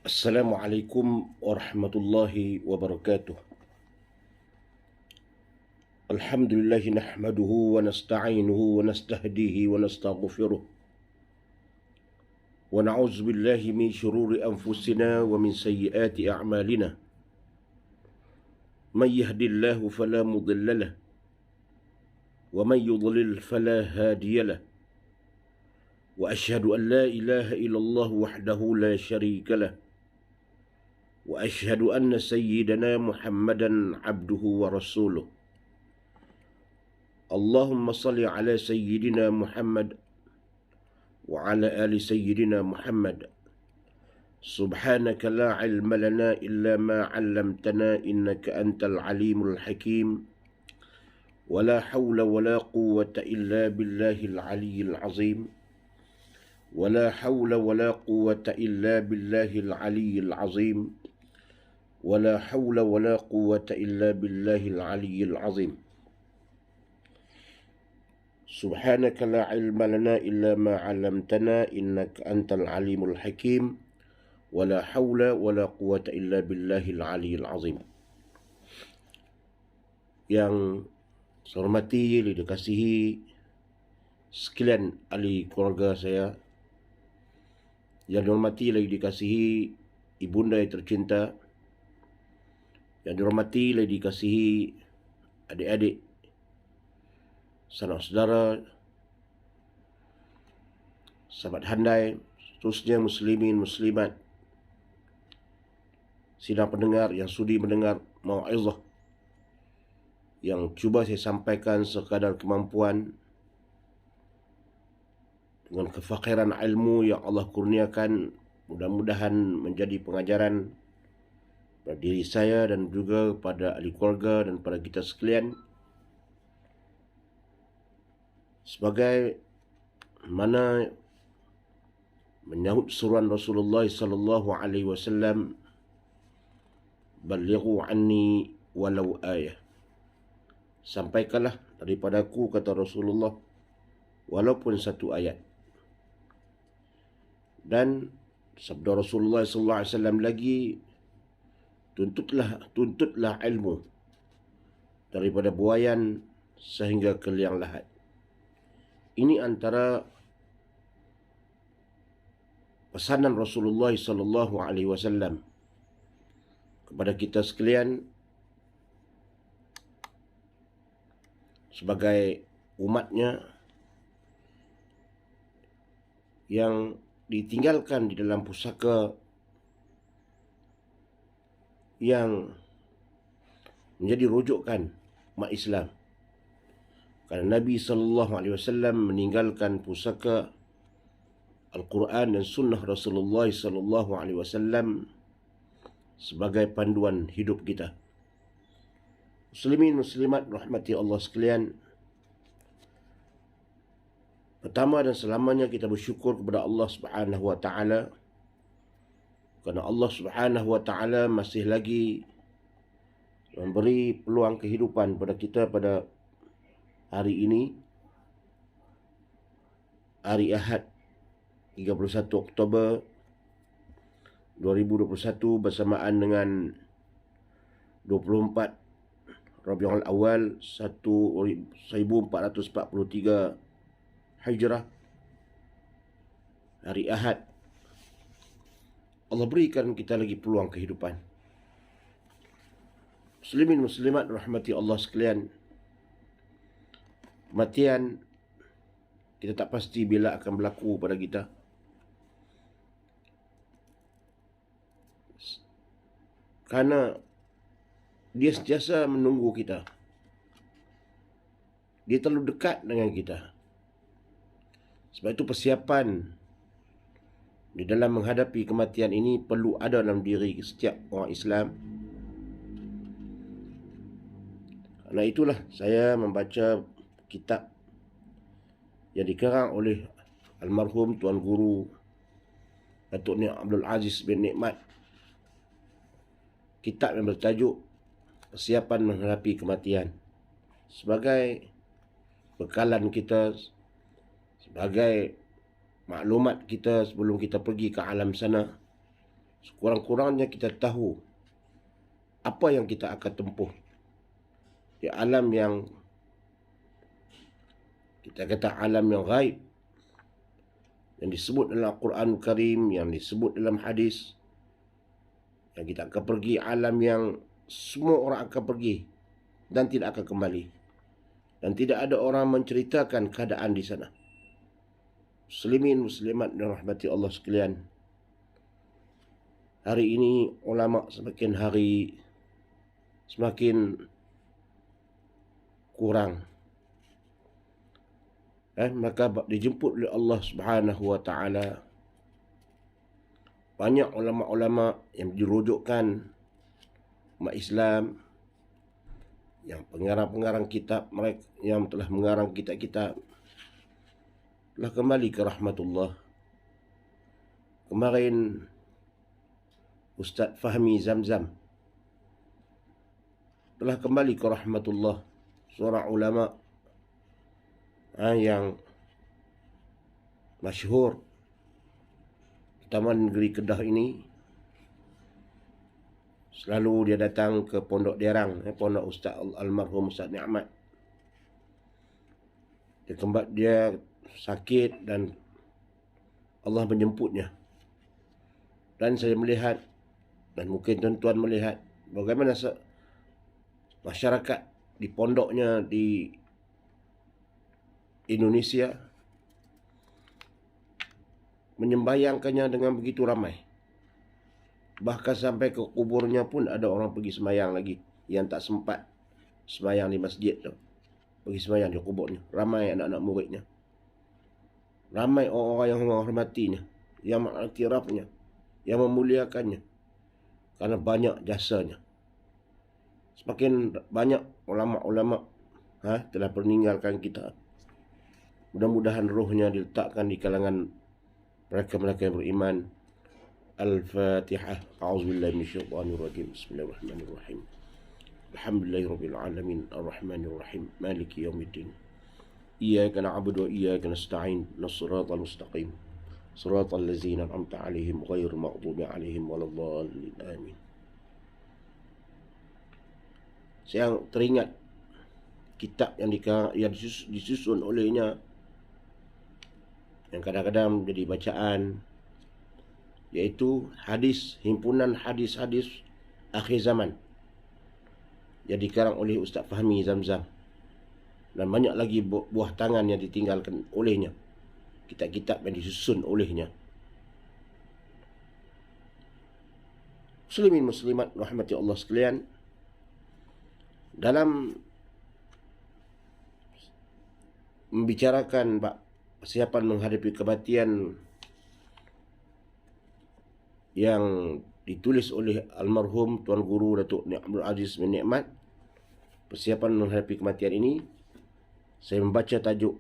Assalamualaikum warahmatullahi wabarakatuh. Alhamdulillah nahmaduhu wa nasta'inuhu wa nastahdihi wa nastaghfiruh. Wa na'udzu billahi min shururi anfusina wa min sayyiati a'malina. Man yahdihillahu fala mudilla lahu wa man yudlil fala hadiya lahu. Wa asyhadu an la ilaha illallah wahdahu la syarika lahu. وأشهد أن سيدنا محمدا عبده ورسوله. اللهم صل على سيدنا محمد وعلى آل سيدنا محمد. سبحانك لا علم لنا إلا ما علمتنا إنك أنت العليم الحكيم. ولا حول ولا قوة إلا بالله العلي العظيم. ولا حول ولا قوة إلا بالله العلي العظيم. ولا حول ولا قوة إلا بالله العلي العظيم. سبحانك لا علم لنا إلا ما علمتنا إنك أنت العليم الحكيم. ولا حول ولا قوة إلا بالله العلي العظيم. Yang saya hormati, dikasihi sekalian ahli keluarga saya, yang dihormati lagi dikasihi ibunda yang tercinta, yang dihormati lagi dikasihi adik-adik, sanak saudara, sahabat handai, seterusnya muslimin muslimat, sidang pendengar yang sudi mendengar mau'izah yang cuba saya sampaikan sekadar kemampuan dengan kefakiran ilmu yang Allah kurniakan. Mudah-mudahan menjadi pengajaran pada diri saya dan juga pada ahli keluarga dan pada kita sekalian. Sebagai mana menyahut suruhan Rasulullah sallallahu alaihi wasallam, "Ballighu anni walau ayah." Sampaikanlah daripadaku, kata Rasulullah, walaupun satu ayat. Dan sabda Rasulullah sallallahu alaihi wasallam lagi, tuntutlah ilmu daripada buayan sehingga ke liang lahat. Ini antara pesanan Rasulullah sallallahu alaihi wasallam kepada kita sekalian sebagai umatnya yang ditinggalkan di dalam pusaka yang menjadi rujukan umat Islam. Kerana Nabi SAW meninggalkan pusaka Al-Quran dan Sunnah Rasulullah SAW sebagai panduan hidup kita. Muslimin muslimat rahmati Allah sekalian, pertama dan selamanya kita bersyukur kepada Allah Subhanahu wa taala, kerana Allah Subhanahu wa taala masih lagi memberi peluang kehidupan pada kita pada hari ini, hari Ahad 31 Oktober 2021 bersamaan dengan 24 Rabiul Awal 1443 Hijrah, hari Ahad. Allah berikan kita lagi peluang kehidupan. Muslimin muslimat rahmati Allah sekalian, kematian kita tak pasti bila akan berlaku pada kita. Kerana dia sentiasa menunggu kita. Dia terlalu dekat dengan kita. Sebab itu persiapan di dalam menghadapi kematian ini perlu ada dalam diri setiap orang Islam. Karena itulah saya membaca kitab yang dikarang oleh almarhum Tuan Guru Datuk Nik Abdul Aziz bin Nikmat. Kitab yang bertajuk Persiapan Menghadapi Kematian, sebagai bekalan kita, sebagai maklumat kita sebelum kita pergi ke alam sana, sekurang-kurangnya kita tahu apa yang kita akan tempuh di alam yang kita kata alam yang gaib, yang disebut dalam Al-Quran Karim, yang disebut dalam hadis, yang kita akan pergi alam yang semua orang akan pergi dan tidak akan kembali, dan tidak ada orang menceritakan keadaan di sana. Muslimin muslimat dan rahmati Allah sekalian, hari ini ulama semakin hari semakin kurang. Maka dijemput oleh Allah Subhanahu wa taala banyak ulama-ulama yang dirujukkan umat Islam, yang pengarang-pengarang kitab mereka yang telah mengarang kitab-kitab telah kembali ke rahmatullah. Kemarin Ustaz Fahmi Zamzam telah kembali ke rahmatullah, seorang ulama yang masyhur di Taman Negeri Kedah ini. Selalu dia datang ke Pondok Derang, pondok Ustaz almarhum Ustaz Ni'mat. Dia sakit dan Allah menjemputnya. Dan saya melihat, dan mungkin tuan-tuan melihat, bagaimana masyarakat di pondoknya di Indonesia menyembayangkannya dengan begitu ramai. Bahkan sampai ke kuburnya pun ada orang pergi semayang lagi yang tak sempat semayang di masjid tu, pergi semayang di kuburnya. Ramai anak-anak muridnya, ramai orang-orang yang menghormatinya, yang mengiktirafnya, yang memuliakannya karena banyak jasanya. Semakin banyak ulama-ulama telah meninggalkan kita. Mudah-mudahan rohnya diletakkan di kalangan mereka-mereka yang beriman. Al-Fatihah. A'udzubillahi minasyaitonir rajim. Bismillahirrahmanirrahim. Alhamdulillahirabbil alamin, arrahmanir rahim, maliki yaumiddin. Iyyaka na'budu wa iyyaka nasta'in. Shiratal mustaqim. Shiratal ladzina an'amta 'alaihim ghairil maghdubi 'alaihim waladdallin. Amin. Saya teringat kitab yang disusun olehnya, yang kadang-kadang menjadi bacaan, iaitu himpunan hadis-hadis akhir zaman, yang dikarang oleh Ustaz Fahmi Zamzam, dan banyak lagi buah tangan yang ditinggalkan olehnya, kitab-kitab yang disusun olehnya. Muslimin muslimat rahmati Allah sekalian, dalam membicarakan persiapan menghadapi kematian yang ditulis oleh almarhum Tuan Guru Datuk Abdul Aziz bin Ni'mat, persiapan menghadapi kematian ini, saya membaca tajuk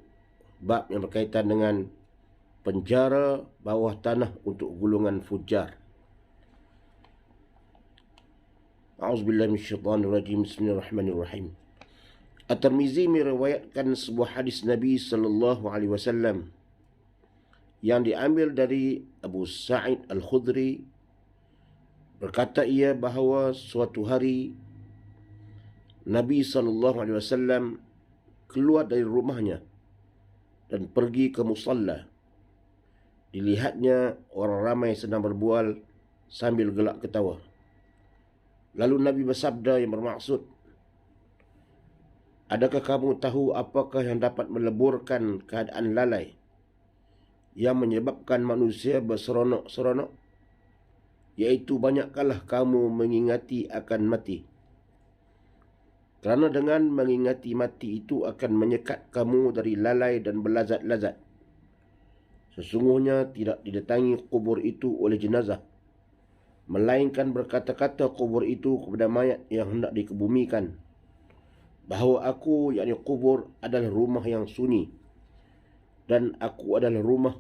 bab yang berkaitan dengan penjara bawah tanah untuk golongan fujar. A'udzubillahi minasyaitonir rajim. Bismillahirrahmanirrahim. At-Tirmizi meriwayatkan sebuah hadis Nabi sallallahu alaihi wasallam yang diambil dari Abu Sa'id Al-Khudri. Berkata ia bahawa suatu hari Nabi sallallahu alaihi wasallam keluar dari rumahnya dan pergi ke musalla. Dilihatnya orang ramai sedang berbual sambil gelak ketawa. Lalu Nabi bersabda yang bermaksud, adakah kamu tahu apakah yang dapat meleburkan keadaan lalai yang menyebabkan manusia berseronok-seronok? Iaitu banyakkanlah kamu mengingati akan mati. Kerana dengan mengingati mati itu akan menyekat kamu dari lalai dan berlazat-lazat. Sesungguhnya tidak didatangi kubur itu oleh jenazah, melainkan berkata-kata kubur itu kepada mayat yang hendak dikebumikan, bahawa aku, yakni kubur, adalah rumah yang sunyi, dan aku adalah rumah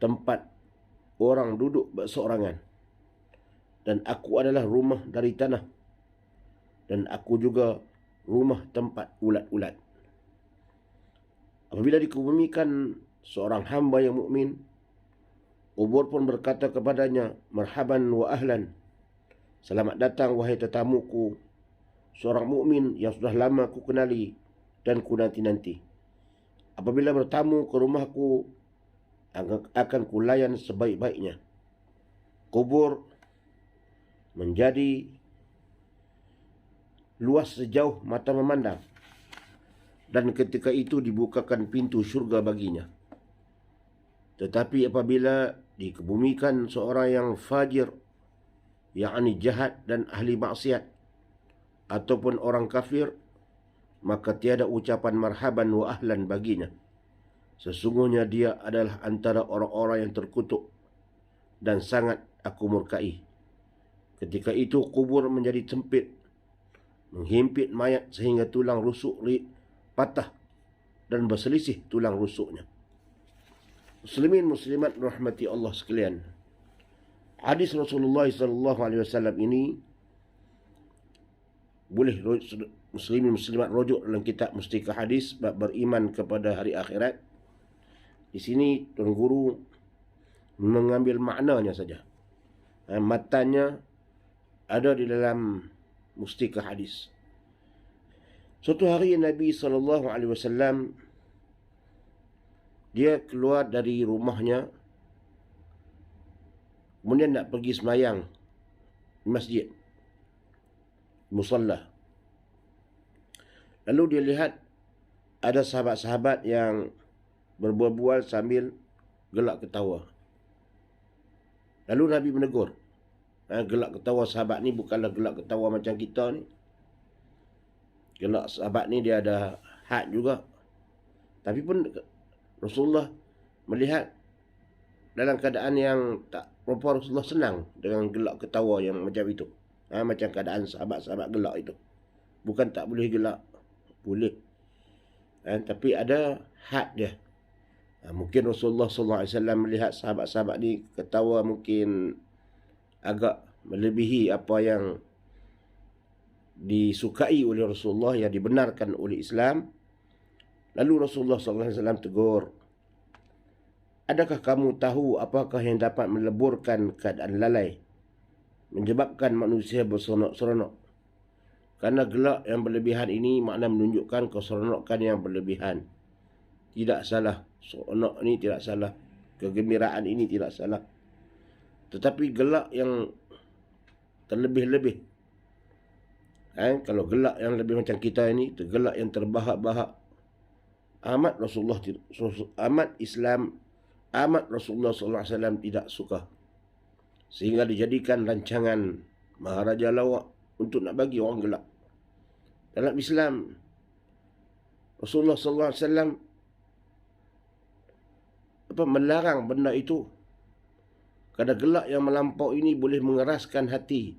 tempat orang duduk berseorangan, dan aku adalah rumah dari tanah, dan aku juga rumah tempat ulat-ulat. Apabila dikebumikan seorang hamba yang mukmin, Kubur pun berkata kepadanya, marhaban wa ahlan. Selamat datang wahai tetamuku, seorang mukmin yang sudah lama ku kenali dan ku nanti-nanti. Apabila bertamu ke rumahku, akan kulayan sebaik-baiknya. Kubur menjadi luas sejauh mata memandang, dan ketika itu dibukakan pintu syurga baginya. Tetapi apabila dikebumikan seorang yang fajir, yakni jahat dan ahli maksiat, ataupun orang kafir, maka tiada ucapan marhaban wa ahlan baginya. Sesungguhnya dia adalah antara orang-orang yang terkutuk dan sangat aku murkai. Ketika itu kubur menjadi sempit, menghimpit mayat sehingga tulang rusuk patah dan berselisih tulang rusuknya. Muslimin muslimat rahmati Allah sekalian, hadis Rasulullah SAW ini boleh muslimin muslimat rujuk dalam kitab Mustika Hadis bab beriman kepada hari akhirat. Di sini Tuan Guru mengambil maknanya saja. Matanya ada di dalam Mustika Hadis. Suatu hari Nabi SAW dia keluar dari rumahnya, kemudian nak pergi semayang di masjid, musalla. Lalu dia lihat ada sahabat-sahabat yang berbual-bual sambil gelak ketawa. Lalu Nabi menegur, gelak ketawa sahabat ni bukanlah gelak ketawa macam kita ni. Gelak sahabat ni dia ada had juga. Tapi pun Rasulullah melihat dalam keadaan yang tak rupa, Rasulullah senang dengan gelak ketawa yang macam itu. Macam keadaan sahabat-sahabat gelak itu. Bukan tak boleh gelak, boleh. Tapi ada had dia. Mungkin Rasulullah SAW melihat sahabat-sahabat ni ketawa mungkin agak melebihi apa yang disukai oleh Rasulullah, yang dibenarkan oleh Islam. Lalu Rasulullah SAW tegur, adakah kamu tahu apakah yang dapat meleburkan keadaan lalai, menyebabkan manusia berseronok-seronok? Karena gelak yang berlebihan ini makna menunjukkan keseronokan yang berlebihan. Tidak salah, seronok ini tidak salah, kegembiraan ini tidak salah. Tetapi gelak yang terlebih-lebih, kalau gelak yang lebih macam kita ini, gelak yang terbahak-bahak, amat Rasulullah SAW tidak suka. Sehingga dijadikan rancangan Maharaja Lawak untuk nak bagi orang gelak. Dalam Islam, Rasulullah SAW melarang benda itu. Kerana gelak yang melampau ini boleh mengeraskan hati.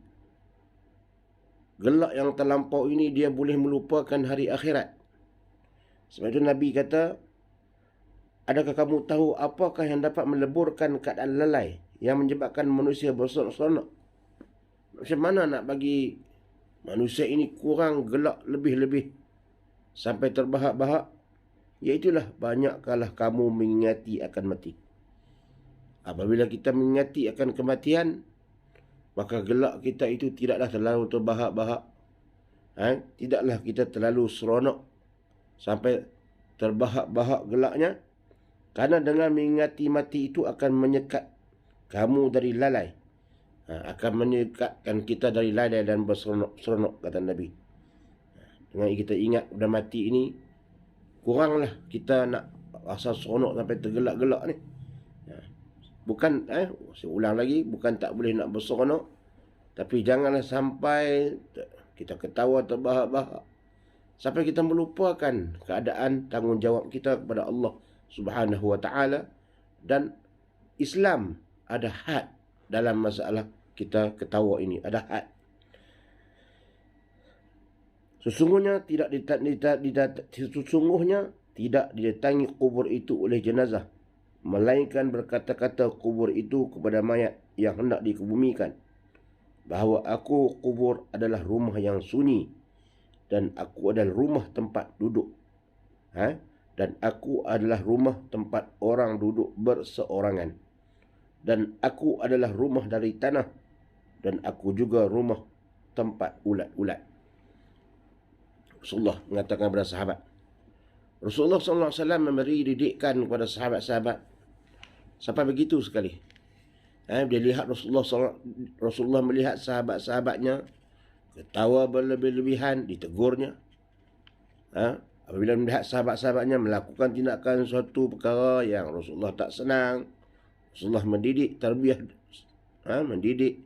Gelak yang terlampau ini dia boleh melupakan hari akhirat. Sebab itu Nabi kata, adakah kamu tahu apakah yang dapat meleburkan keadaan lalai yang menyebabkan manusia berseronok-seronok? Macam mana nak bagi manusia ini kurang gelak lebih-lebih sampai terbahak-bahak? Iaitulah banyakkanlah kamu mengingati akan mati. Apabila kita mengingati akan kematian, maka gelak kita itu tidaklah terlalu terbahak-bahak. Tidaklah kita terlalu seronok sampai terbahak-bahak gelaknya. Karena dengan mengingati mati itu akan menyekat kamu dari lalai. Akan menyekatkan kita dari lalai dan berseronok, kata Nabi. Dengan kita ingat dah mati ini, kuranglah kita nak rasa seronok sampai tergelak-gelak ni. Bukan, saya ulang lagi, bukan tak boleh nak berseronok, tapi janganlah sampai kita ketawa terbahak-bahak sampai kita melupakan keadaan tanggungjawab kita kepada Allah Subhanahu wa ta'ala. Dan Islam ada had dalam masalah kita ketawa ini, ada had. Sesungguhnya tidak didatangi kubur itu oleh jenazah, melainkan berkata-kata kubur itu kepada mayat yang hendak dikebumikan, bahawa aku kubur adalah rumah yang sunyi, dan aku adalah rumah tempat duduk. Dan aku adalah rumah tempat orang duduk berseorangan. dan aku adalah rumah dari tanah, dan aku juga rumah tempat ulat-ulat. Rasulullah mengatakan kepada sahabat. Rasulullah SAW memberi didikan kepada sahabat-sahabat sampai begitu sekali. Dia lihat Rasulullah melihat sahabat-sahabatnya ketawa berlebih-lebihan, ditegurnya. Apabila melihat sahabat-sahabatnya melakukan tindakan suatu perkara yang Rasulullah tak senang, Rasulullah mendidik tarbiyah, mendidik,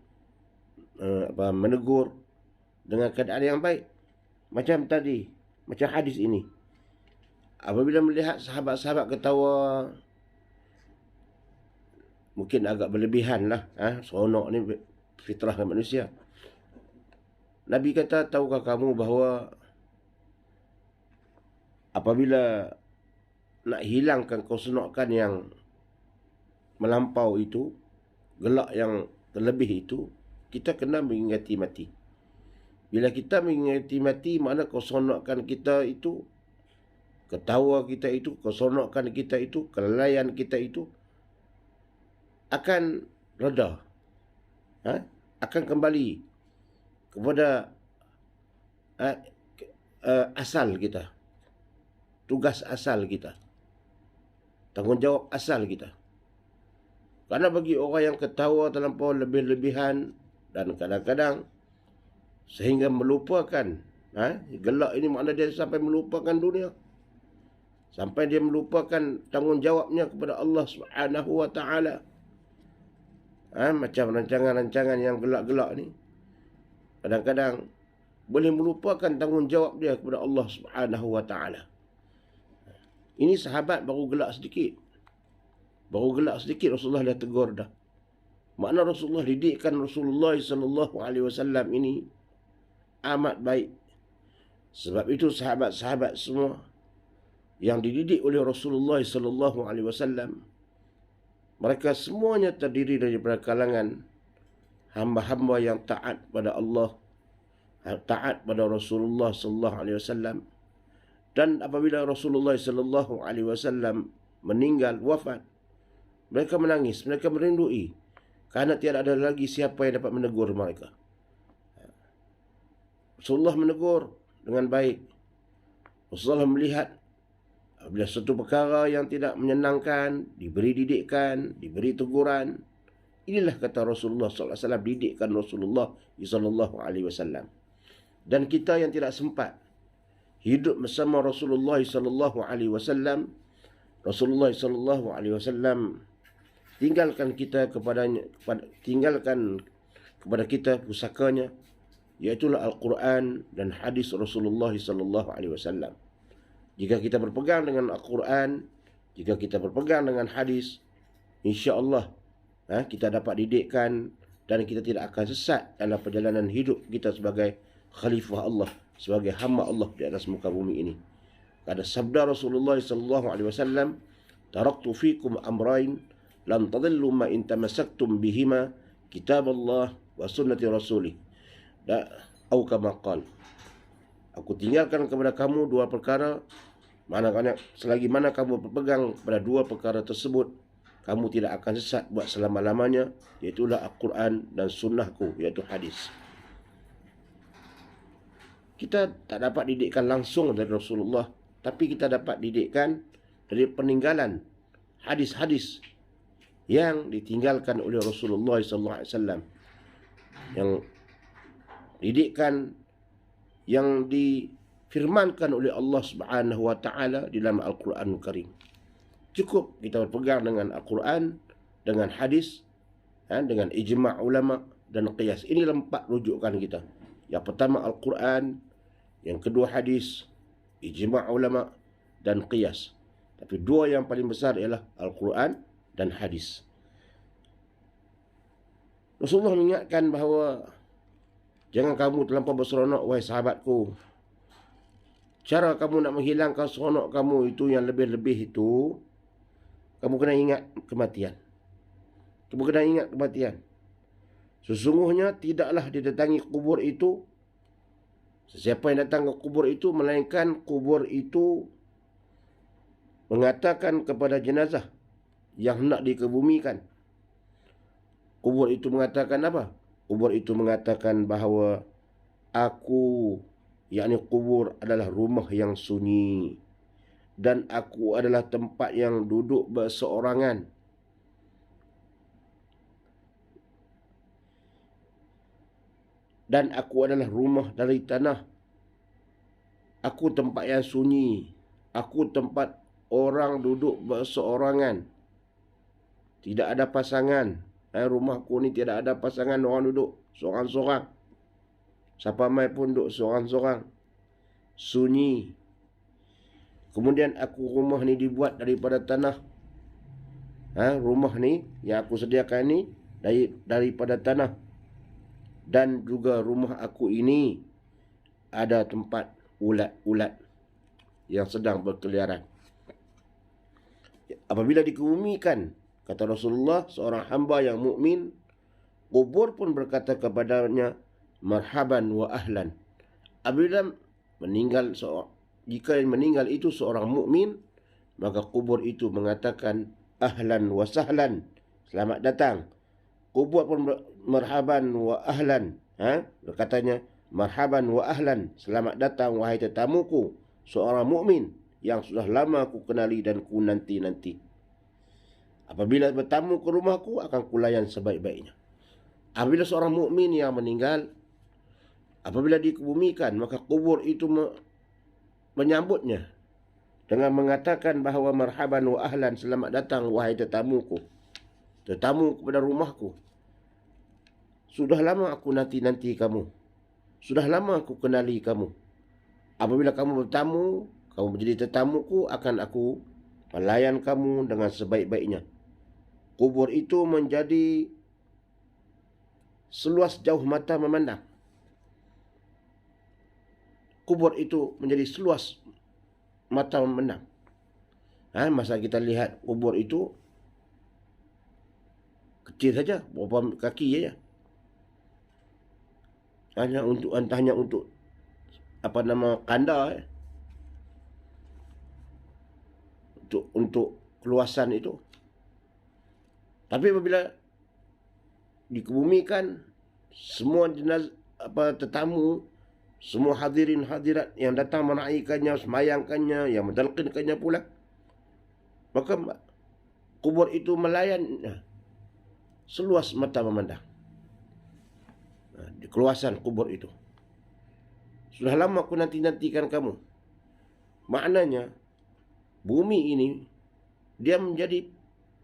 menegur dengan keadaan yang baik. Macam tadi, macam hadis ini. Apabila melihat sahabat-sahabat ketawa, mungkin agak berlebihan lah. Seronok ni fitrah manusia. Nabi kata, tahukah kamu bahawa apabila nak hilangkan keseronokan yang melampau itu, gelak yang terlebih itu, kita kena mengingati mati. Bila kita mengingati mati, makna keseronokan kita itu, ketawa kita itu, keseronokan kita itu, kelalaian kita itu akan reda. Akan kembali kepada asal kita. Tugas asal kita. Tanggungjawab asal kita. Karena bagi orang yang ketawa terlampau lebih-lebihan dan kadang-kadang sehingga melupakan, gelak ini makna dia sampai melupakan dunia. Sampai dia melupakan tanggungjawabnya kepada Allah Subhanahu wa taala. Macam rancangan-rancangan yang gelak-gelak ni kadang-kadang boleh melupakan tanggungjawab dia kepada Allah Subhanahu wa taala. Ini sahabat baru gelak sedikit. Baru gelak sedikit Rasulullah dah tegur dah. Makna Rasulullah didikkan Rasulullah sallallahu alaihi wasallam ini amat baik. Sebab itu sahabat-sahabat semua yang dididik oleh Rasulullah sallallahu alaihi wasallam, mereka semuanya terdiri daripada kalangan hamba-hamba yang taat pada Allah, taat pada Rasulullah sallallahu alaihi wasallam. Dan apabila Rasulullah sallallahu alaihi wasallam meninggal, wafat, mereka menangis, mereka merindui kerana tiada ada lagi siapa yang dapat menegur mereka. Rasulullah menegur dengan baik. Rasulullah melihat apabila satu perkara yang tidak menyenangkan, diberi didikan, diberi teguran. Inilah kata Rasulullah SAW, didikkan Rasulullah SAW. Dan kita yang tidak sempat hidup bersama Rasulullah SAW, Rasulullah SAW tinggalkan kepada kita pusakanya, iaitulah Al-Quran dan hadis Rasulullah SAW. Jika kita berpegang dengan Al-Quran, jika kita berpegang dengan hadis, insya-Allah kita dapat didikkan dan kita tidak akan sesat dalam perjalanan hidup kita sebagai khalifah Allah, sebagai hamba Allah di atas muka bumi ini. Ada sabda Rasulullah SAW, "Taraktu fikum amrain lan tadillu ma in tamassaktum bihima, kitab Allah wa sunnati rasulih." Atau kama qala, aku tinggalkan kepada kamu dua perkara, manakala selagi mana kamu berpegang pada dua perkara tersebut, kamu tidak akan sesat buat selama-lamanya, iaitulah Al-Quran dan sunnahku, iaitu hadis. Kita tak dapat didikkan langsung dari Rasulullah, tapi kita dapat didikkan dari peninggalan hadis-hadis yang ditinggalkan oleh Rasulullah SAW, yang didikkan yang difirmankan oleh Allah Subhanahu wa taala di dalam Al-Quranul Karim. Cukup kita berpegang dengan Al-Quran, dengan hadis, dengan ijma' ulama dan qiyas. Inilah 4 rujukan kita. Yang pertama Al-Quran, yang kedua hadis, ijma' ulama dan qiyas. Tapi 2 yang paling besar ialah Al-Quran dan hadis. Rasulullah mengingatkan bahawa jangan kamu terlampau berseronok, wahai sahabatku. Cara kamu nak menghilangkan seronok kamu itu yang lebih-lebih itu, kamu kena ingat kematian. Kamu kena ingat kematian. Sesungguhnya tidaklah didatangi kubur itu, sesiapa yang datang ke kubur itu, melainkan kubur itu mengatakan kepada jenazah yang hendak dikebumikan, Kubur itu mengatakan apa? Kubur itu mengatakan bahawa aku, yakni kubur adalah rumah yang sunyi, dan aku adalah tempat yang duduk berseorangan. Dan aku adalah rumah dari tanah. Aku tempat yang sunyi. Aku tempat orang duduk berseorangan. Tidak ada pasangan. Rumahku ni tidak ada pasangan, orang duduk seorang-seorang. Siapa mai pun duduk seorang-seorang. Sunyi. Kemudian rumah ni dibuat daripada tanah. Rumah ni yang aku sediakan ni daripada tanah. Dan juga rumah aku ini ada tempat ulat-ulat yang sedang berkeliaran. Apabila dikebumikan, kata Rasulullah, seorang hamba yang mukmin, kubur pun berkata kepadanya, marhaban wa ahlan. Apabila meninggal jika yang meninggal itu seorang mukmin, maka kubur itu mengatakan ahlan wa sahlan, selamat datang. Kubur pun marhaban wa ahlan, berkatanya marhaban wa ahlan, selamat datang wahai tetamuku, seorang mukmin yang sudah lama ku kenali dan ku nanti-nanti. Apabila bertamu ke rumahku, akan kulayan sebaik-baiknya. Apabila seorang mukmin yang meninggal, apabila dikebumikan, maka kubur itu menyambutnya dengan mengatakan bahawa marhaban wa ahlan, selamat datang wahai tetamuku, tetamu kepada rumahku. Sudah lama aku nanti-nanti kamu. Sudah lama aku kenali kamu. Apabila kamu bertamu, kamu menjadi tetamuku, akan aku melayan kamu dengan sebaik-baiknya. Kubur itu menjadi seluas jauh mata memandang. Kubur itu menjadi seluas mata memandang. Masa kita lihat kubur itu kecil saja, berapa kaki saja. Hanya untuk kanda, untuk keluasan itu. Tapi apabila dikebumikan, semua tetamu, semua hadirin hadirat yang datang menaikkannya, semayangkannya, yang mentalqinkannya pula, maka kubur itu melayan seluas mata memandang. Di keluasan kubur itu. Sudah lama aku nanti-nantikan kamu. Maknanya, bumi ini, dia menjadi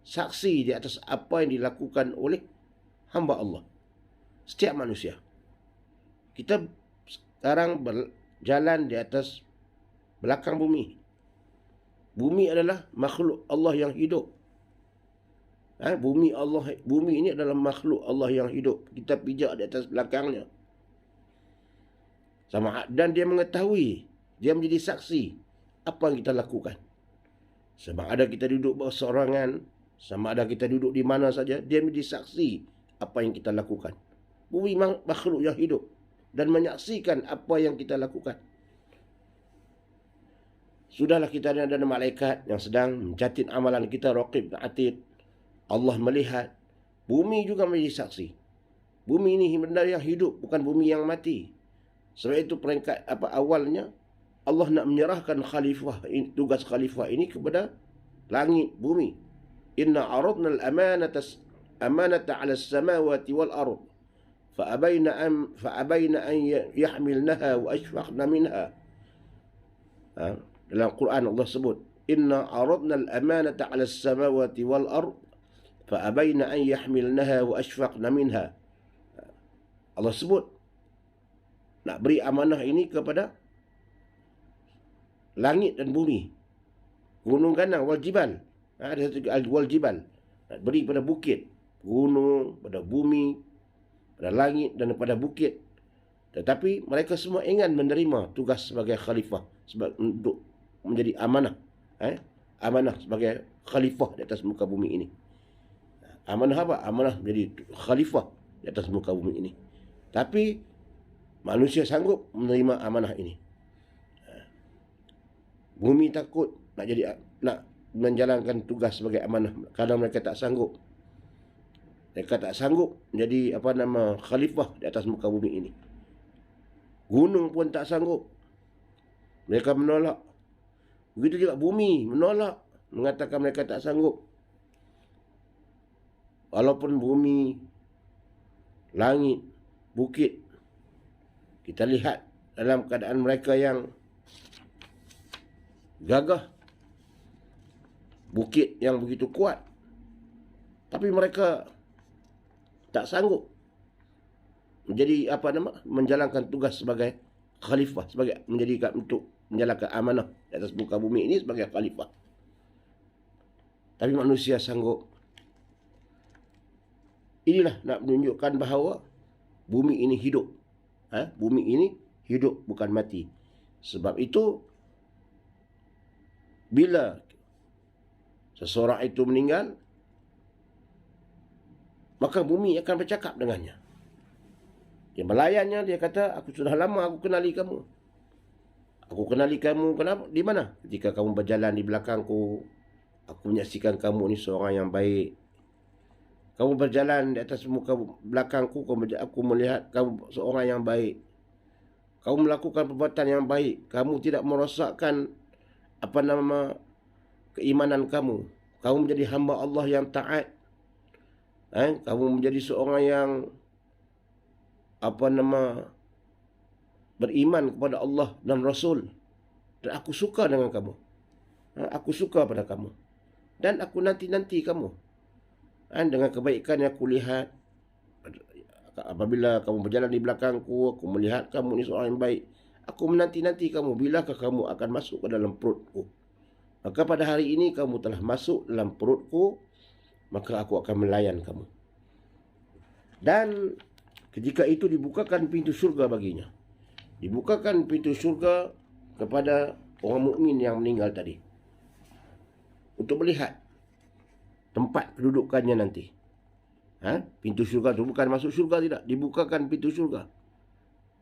saksi di atas apa yang dilakukan oleh hamba Allah. Setiap manusia. Kita sekarang berjalan di atas belakang bumi. Bumi adalah makhluk Allah yang hidup. Bumi ini adalah makhluk Allah yang hidup. Kita pijak di atas belakangnya. Dan dia mengetahui, dia menjadi saksi apa yang kita lakukan. Sama ada kita duduk berseorangan, sama ada kita duduk di mana saja, dia menjadi saksi apa yang kita lakukan. Bumi makhluk yang hidup dan menyaksikan apa yang kita lakukan. Sudahlah kita ada malaikat yang sedang mencatat amalan kita, raqib dan atid. Allah melihat. Bumi juga menjadi saksi. Bumi ini benda yang hidup, bukan bumi yang mati. Sebab itu peringkat awalnya, Allah nak menyerahkan tugas khalifah ini kepada langit, bumi. Inna aradna al-amanata 'ala as-samawati wal ard fa'abayna an yahmilnaha wa ashfaqna minha. Dalam Quran Allah sebut, Inna aradna al-amanata 'ala as-samawati wal ard fa'abayna an yahmilnaha wa ashfaqna minha. Allah sebut nak beri amanah ini kepada langit dan bumi, gunung ganang, wal jibal. Ada satu wal jibal, nak beri pada bukit, gunung, pada bumi, pada langit dan pada bukit. Tetapi mereka semua ingin menerima tugas sebagai khalifah, untuk menjadi amanah. Amanah sebagai khalifah di atas muka bumi ini. Amanah apa? Amanah menjadi khalifah di atas muka bumi ini. Tapi manusia sanggup menerima amanah ini. Bumi takut nak menjalankan tugas sebagai amanah kerana mereka tak sanggup. Mereka tak sanggup menjadi khalifah di atas muka bumi ini. Gunung pun tak sanggup. Mereka menolak. Begitu juga bumi menolak, mengatakan mereka tak sanggup. Walaupun bumi, langit, bukit, kita lihat dalam keadaan mereka yang gagah, bukit yang begitu kuat, tapi mereka tak sanggup menjadi menjalankan tugas sebagai khalifah, sebagai untuk menjalankan amanah di atas muka bumi ini sebagai khalifah. Tapi manusia sanggup. Inilah nak menunjukkan bahawa bumi ini hidup. Bumi ini hidup, bukan mati. Sebab itu, bila seseorang itu meninggal, maka bumi akan bercakap dengannya. Dia melayannya, dia kata, aku sudah lama aku kenali kamu. Aku kenali kamu, kenapa? Di mana? Ketika kamu berjalan di belakangku, aku menyaksikan kamu ni seorang yang baik. Kamu berjalan di atas muka belakangku, aku melihat kamu seorang yang baik. Kamu melakukan perbuatan yang baik. Kamu tidak merosakkan keimanan kamu. Kamu menjadi hamba Allah yang taat. Kamu menjadi seorang yang beriman kepada Allah dan Rasul. Dan aku suka dengan kamu. Aku suka pada kamu. Dan aku nanti-nanti kamu. Dengan kebaikan yang aku lihat. Apabila kamu berjalan di belakangku, aku melihat kamu ni seorang yang baik. Aku menanti-nanti kamu. Bilakah kamu akan masuk ke dalam perutku? Maka pada hari ini kamu telah masuk dalam perutku, maka aku akan melayan kamu. Dan ketika itu dibukakan pintu syurga baginya. Dibukakan pintu syurga kepada orang mukmin yang meninggal tadi, untuk melihat tempat kedudukannya nanti. Pintu syurga itu bukan masuk syurga, tidak. Dibukakan pintu syurga.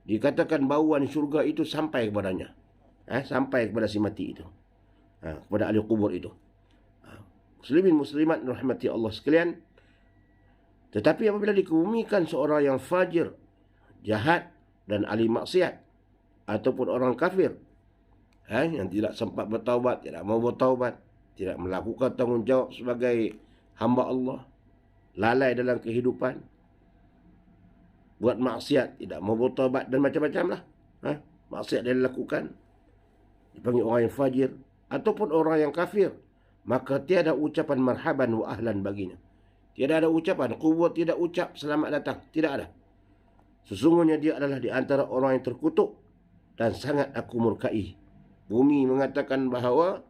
Dikatakan bauan syurga itu sampai kepadanya. Sampai kepada si mati itu. Kepada ahli kubur itu. Muslimin muslimat rahmati Allah sekalian. Tetapi apabila dikebumikan seorang yang fajir, jahat dan ahli maksiat, ataupun orang kafir, yang tidak sempat bertaubat, tidak mau bertaubat, tidak melakukan tanggungjawab sebagai hamba Allah, lalai dalam kehidupan, buat maksiat, tidak mau bertaubat dan macam-macam lah. Maksiat dia lakukan, dipanggil orang yang fajir, ataupun orang yang kafir, maka tiada ucapan marhaban wa ahlan baginya. Tiada ada ucapan, kubur tidak ucap selamat datang, tidak ada. Sesungguhnya dia adalah di antara orang yang terkutuk dan sangat aku murkai. Bumi mengatakan bahawa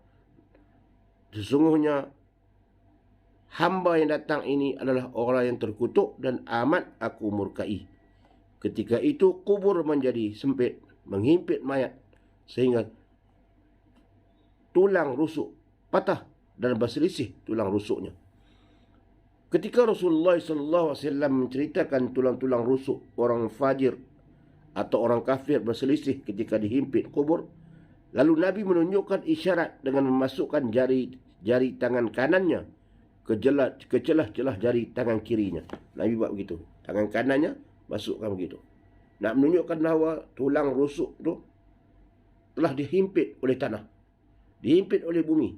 sesungguhnya hamba yang datang ini adalah orang yang terkutuk dan amat aku murkai. Ketika itu kubur menjadi sempit, menghimpit mayat, sehingga tulang rusuk patah dan berselisih tulang rusuknya. Ketika Rasulullah SAW menceritakan tulang-tulang rusuk orang fajir atau orang kafir berselisih ketika dihimpit kubur, lalu Nabi menunjukkan isyarat dengan memasukkan jari tangan kanannya ke celah-celah jari tangan kirinya. Nabi buat begitu. Tangan kanannya masukkan begitu. Nak menunjukkan bahawa tulang rusuk tu telah dihimpit oleh tanah. Dihimpit oleh bumi.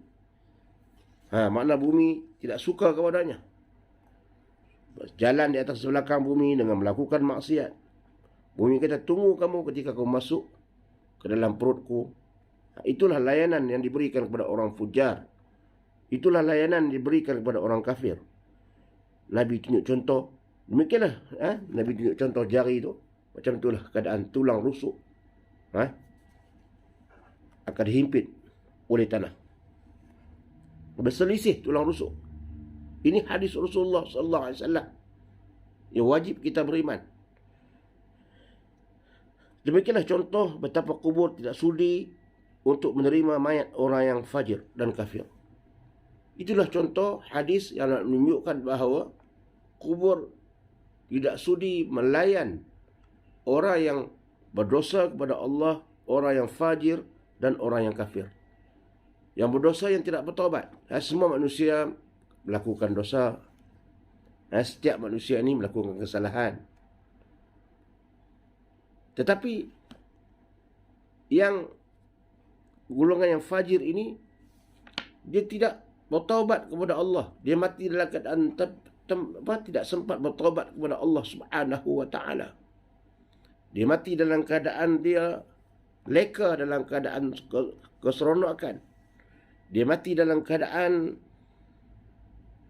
Makna bumi tidak suka kepadanya. Jalan di atas belakang bumi dengan melakukan maksiat. Bumi kata, tunggu kamu ketika kamu masuk ke dalam perutku. Itulah layanan yang diberikan kepada orang fujar. Itulah layanan yang diberikan kepada orang kafir. Nabi tunjuk contoh. Demikianlah. Nabi tunjuk contoh jari itu. Macam itulah keadaan tulang rusuk. Akan dihimpit oleh tanah. Berselisih tulang rusuk. Ini hadis Rasulullah SAW. Yang wajib kita beriman. Demikianlah contoh betapa kubur tidak sudi untuk menerima mayat orang yang fajir dan kafir. Itulah contoh hadis yang menunjukkan bahawa kubur tidak sudi melayan orang yang berdosa kepada Allah, orang yang fajir dan orang yang kafir. Yang berdosa yang tidak bertaubat. Semua manusia melakukan dosa. Setiap manusia ni melakukan kesalahan. Tetapi yang golongan yang fajir ini, dia tidak bertaubat kepada Allah. Dia mati dalam keadaan tidak sempat bertaubat kepada Allah Subhanahu wa taala. Dia mati dalam keadaan dia leka, dalam keadaan keseronokan. Dia mati dalam keadaan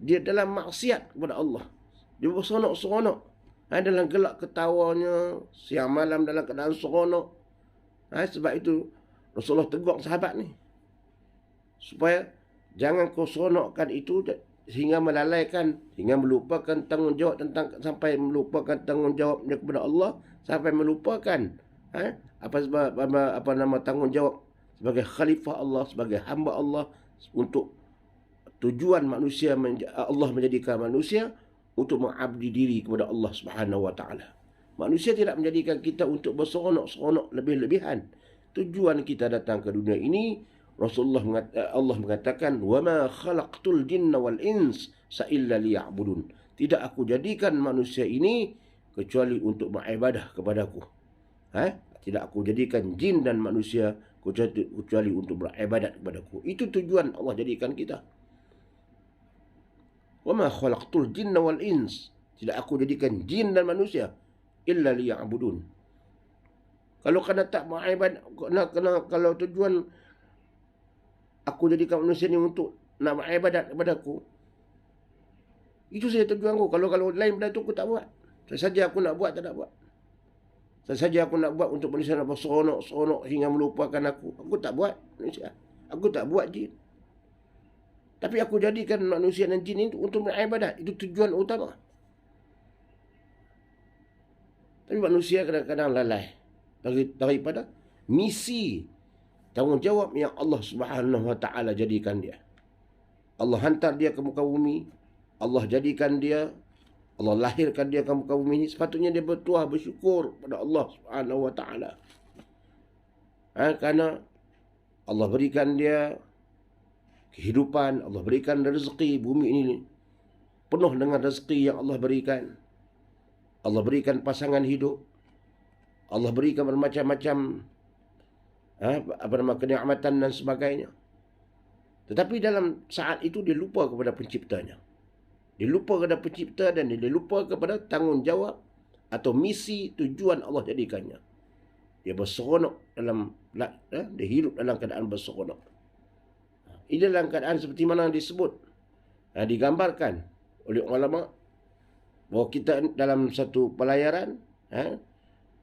dia dalam maksiat kepada Allah. Dia berseronok-seronok. Dalam gelak ketawanya, siang malam dalam keadaan seronok. Sebab itu Rasulullah tegur sahabat ni, supaya jangan kau seronokkan itu sehingga melalaikan, sehingga melupakan tanggungjawab sampai melupakan tanggungjawabnya kepada Allah, sampai melupakan apa nama tanggungjawab sebagai khalifah Allah, sebagai hamba Allah, untuk tujuan manusia, Allah menjadikan manusia untuk mengabdi diri kepada Allah Subhanahu wa taala. Manusia tidak menjadikan kita untuk berseronok-seronok lebih-lebihan. Tujuan kita datang ke dunia ini, Allah mengatakan, "Wa ma khalaqtul jinna wal ins illa liya'budun." Tidak aku jadikan manusia ini kecuali untuk beribadah kepadaku. Tidak aku jadikan jin dan manusia kecuali untuk beribadat kepadaku. Itu tujuan Allah jadikan kita. "Wa ma khalaqtul jinna wal ins." Tidak aku jadikan jin dan manusia illa liya'budun. Kalau kena tak beribadat, kalau tujuan aku jadikan manusia ni untuk nak beribadat kepadaku, itu saja tujuanku. Kalau lain daripada itu aku tak buat. Saja aku nak buat, tak nak buat. Saja aku nak buat untuk manusia nak berseronok-seronok hingga melupakan aku. Aku tak buat manusia. Aku tak buat jin. Tapi aku jadikan manusia dan jin itu untuk beribadat. Itu tujuan utama. Tapi manusia kadang-kadang lalai daripada misi tanggungjawab yang Allah Subhanahu wa taala jadikan dia. Allah hantar dia ke muka bumi. Allah jadikan dia, Allah lahirkan dia ke muka bumi ini. Sepatutnya dia bertuah, bersyukur pada Allah Subhanahu wa taala. Kerana Allah berikan dia kehidupan, Allah berikan rezeki. Bumi ini penuh dengan rezeki yang Allah berikan. Allah berikan pasangan hidup. Allah berikan bermacam-macam kenikmatan dan sebagainya. Tetapi dalam saat itu dia lupa kepada penciptanya. Dia lupa kepada pencipta dan dia lupa kepada tanggungjawab atau misi tujuan Allah jadikannya. Dia berseronok dia hidup dalam keadaan berseronok. Ini dalam keadaan seperti mana disebut, digambarkan oleh ulama, bahawa kita dalam satu pelayaran,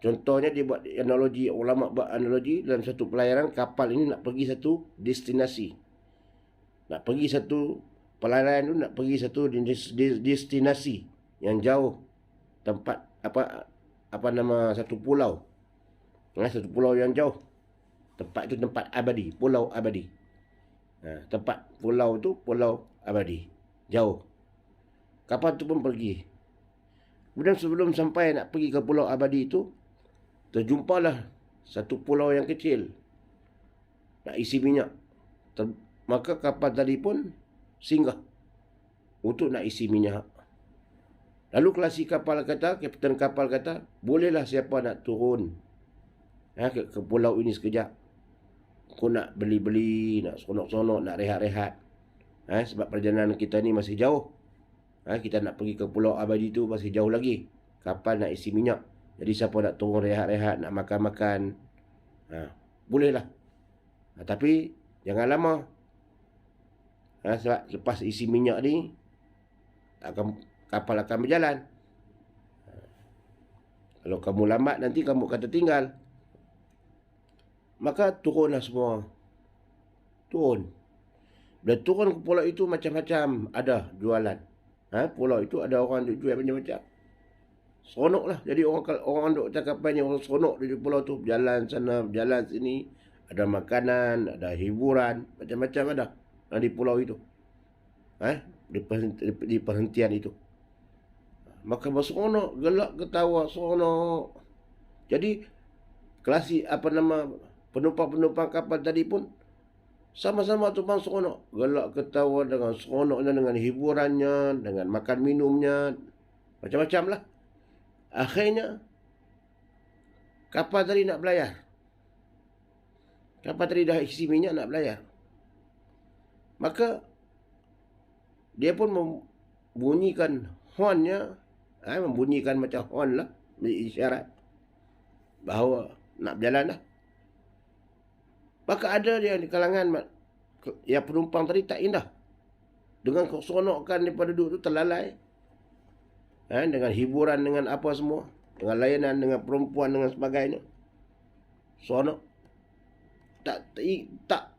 contohnya dia buat analogi, ulama buat analogi dalam satu pelayaran, kapal ini nak pergi satu destinasi. Nak pergi satu pelayaran itu, nak pergi satu destinasi yang jauh, tempat apa nama satu pulau. Satu pulau yang jauh. Tempat itu tempat abadi, pulau abadi. Tempat pulau itu pulau abadi, jauh. Kapal itu pun pergi. Kemudian sebelum sampai nak pergi ke pulau abadi itu, terjumpalah satu pulau yang kecil nak isi minyak. Maka kapal tadi pun singgah untuk nak isi minyak. Lalu kelasi kapal kata, kapten kapal kata, bolehlah siapa nak turun ke pulau ini sekejap. Aku nak beli-beli, nak seronok-seronok, nak rehat-rehat. Sebab perjalanan kita ni masih jauh. Kita nak pergi ke pulau abadi tu masih jauh lagi. Kapal nak isi minyak. Jadi siapa nak turun rehat-rehat, nak makan-makan, bolehlah. Tapi jangan lama. Sebab lepas isi minyak ni, kapal akan berjalan. Kalau kamu lambat, nanti kamu akan tertinggal. Maka turunlah semua. Turun. Bila turun ke pulau itu, macam-macam ada jualan. Pulau itu ada orang jual macam-macam. Seronoklah. Jadi orang duk cakapannya, orang seronok di pulau tu. Berjalan sana, berjalan sini. Ada makanan, ada hiburan, macam-macam ada di pulau itu. Di perhentian itu. Maka berseronok, gelak ketawa, seronok. Jadi kelasi penumpang-penumpang kapal tadi pun Sama-sama tumpang seronok. Gelak ketawa dengan seronoknya, dengan hiburannya, dengan makan minumnya. Macam-macam lah. Akhirnya, kapal tadi nak belayar. Kapal tadi dah isi minyak nak belayar. Maka, dia pun membunyikan hornnya. Membunyikan macam horn lah. Isyarat bahawa nak berjalan dah. Maka ada dia di kalangan yang penumpang tadi tak indah. Dengan keseronokan daripada duduk tu terlalai. Dengan hiburan, dengan apa semua. Dengan layanan, dengan perempuan, dengan sebagainya. Seronok. Tak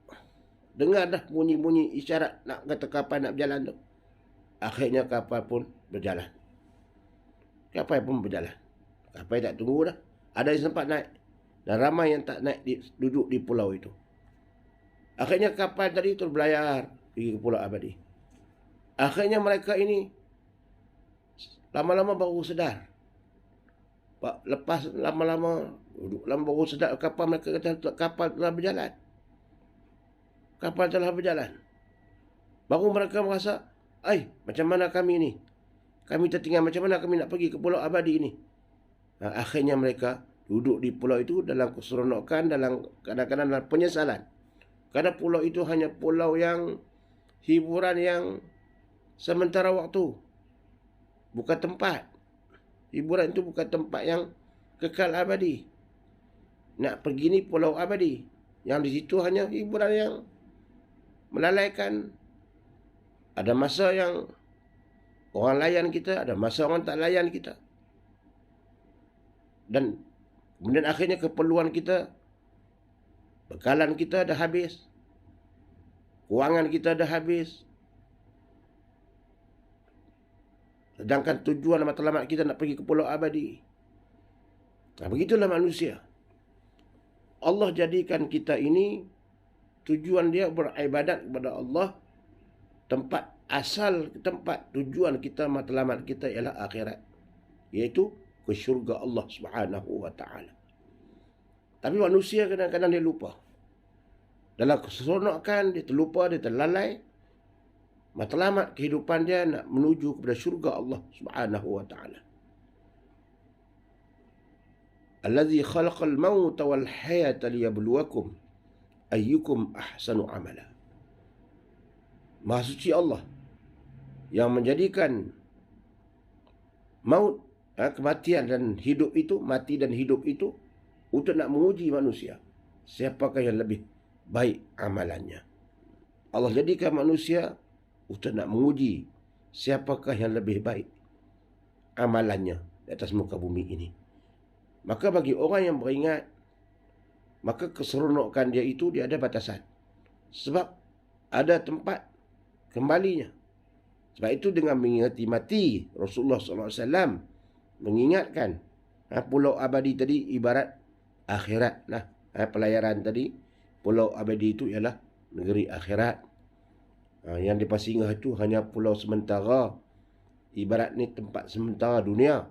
dengar dah bunyi-bunyi isyarat nak kata kapal nak berjalan tu. Akhirnya kapal pun berjalan. Kapal tak tunggu dah. Ada yang sempat naik. Dan ramai yang tak naik duduk di pulau itu. Akhirnya kapal tadi berlayar pergi ke Pulau Abadi. Akhirnya mereka ini lama-lama baru sedar. Lepas lama-lama duduk lama baru sedar kapal, mereka kata kapal telah berjalan. Kapal telah berjalan. Baru mereka merasa, macam mana kami ni? Kami tertinggal, macam mana kami nak pergi ke Pulau Abadi ni? Akhirnya mereka duduk di pulau itu dalam keseronokan, dalam kadang-kadang dalam penyesalan. Kerana pulau itu hanya pulau yang hiburan yang sementara waktu. Bukan tempat. Hiburan itu bukan tempat yang kekal abadi. Nak pergi ni Pulau Abadi. Yang di situ hanya hiburan yang melalaikan. Ada masa yang orang layan kita, ada masa orang tak layan kita. Dan kemudian akhirnya keperluan kita, bekalan kita dah habis. Kewangan kita dah habis. Sedangkan tujuan matlamat kita nak pergi ke Pulau Abadi. Begitulah manusia. Allah jadikan kita ini, tujuan dia beribadat kepada Allah. Tempat asal, tempat tujuan kita, matlamat kita ialah akhirat. Iaitu ke syurga Allah Subhanahu wa ta'ala. Tapi manusia kadang-kadang dia lupa. Dalam keseronokan, dia terlupa, dia terlalai. Matlamat kehidupan dia nak menuju kepada syurga Allah Subhanahu wa ta'ala. Allazi khalaqal mauta wal hayata liyabluwakum ayyukum ahsanu amala. Maha suci Allah yang menjadikan maut, kematian dan hidup itu, mati dan hidup itu untuk nak menguji manusia. Siapakah yang lebih baik amalannya? Allah jadikan manusia untuk nak menguji siapakah yang lebih baik amalannya di atas muka bumi ini. Maka bagi orang yang beringat, maka keseronokan dia itu dia ada batasan. Sebab ada tempat kembalinya. Sebab itu dengan mengingati mati, Rasulullah SAW mengingatkan Pulau Abadi tadi ibarat akhirat lah. Pelayaran tadi, Pulau Abadi itu ialah negeri akhirat. Yang dipasinggah itu hanya pulau sementara. Ibarat ni tempat sementara dunia.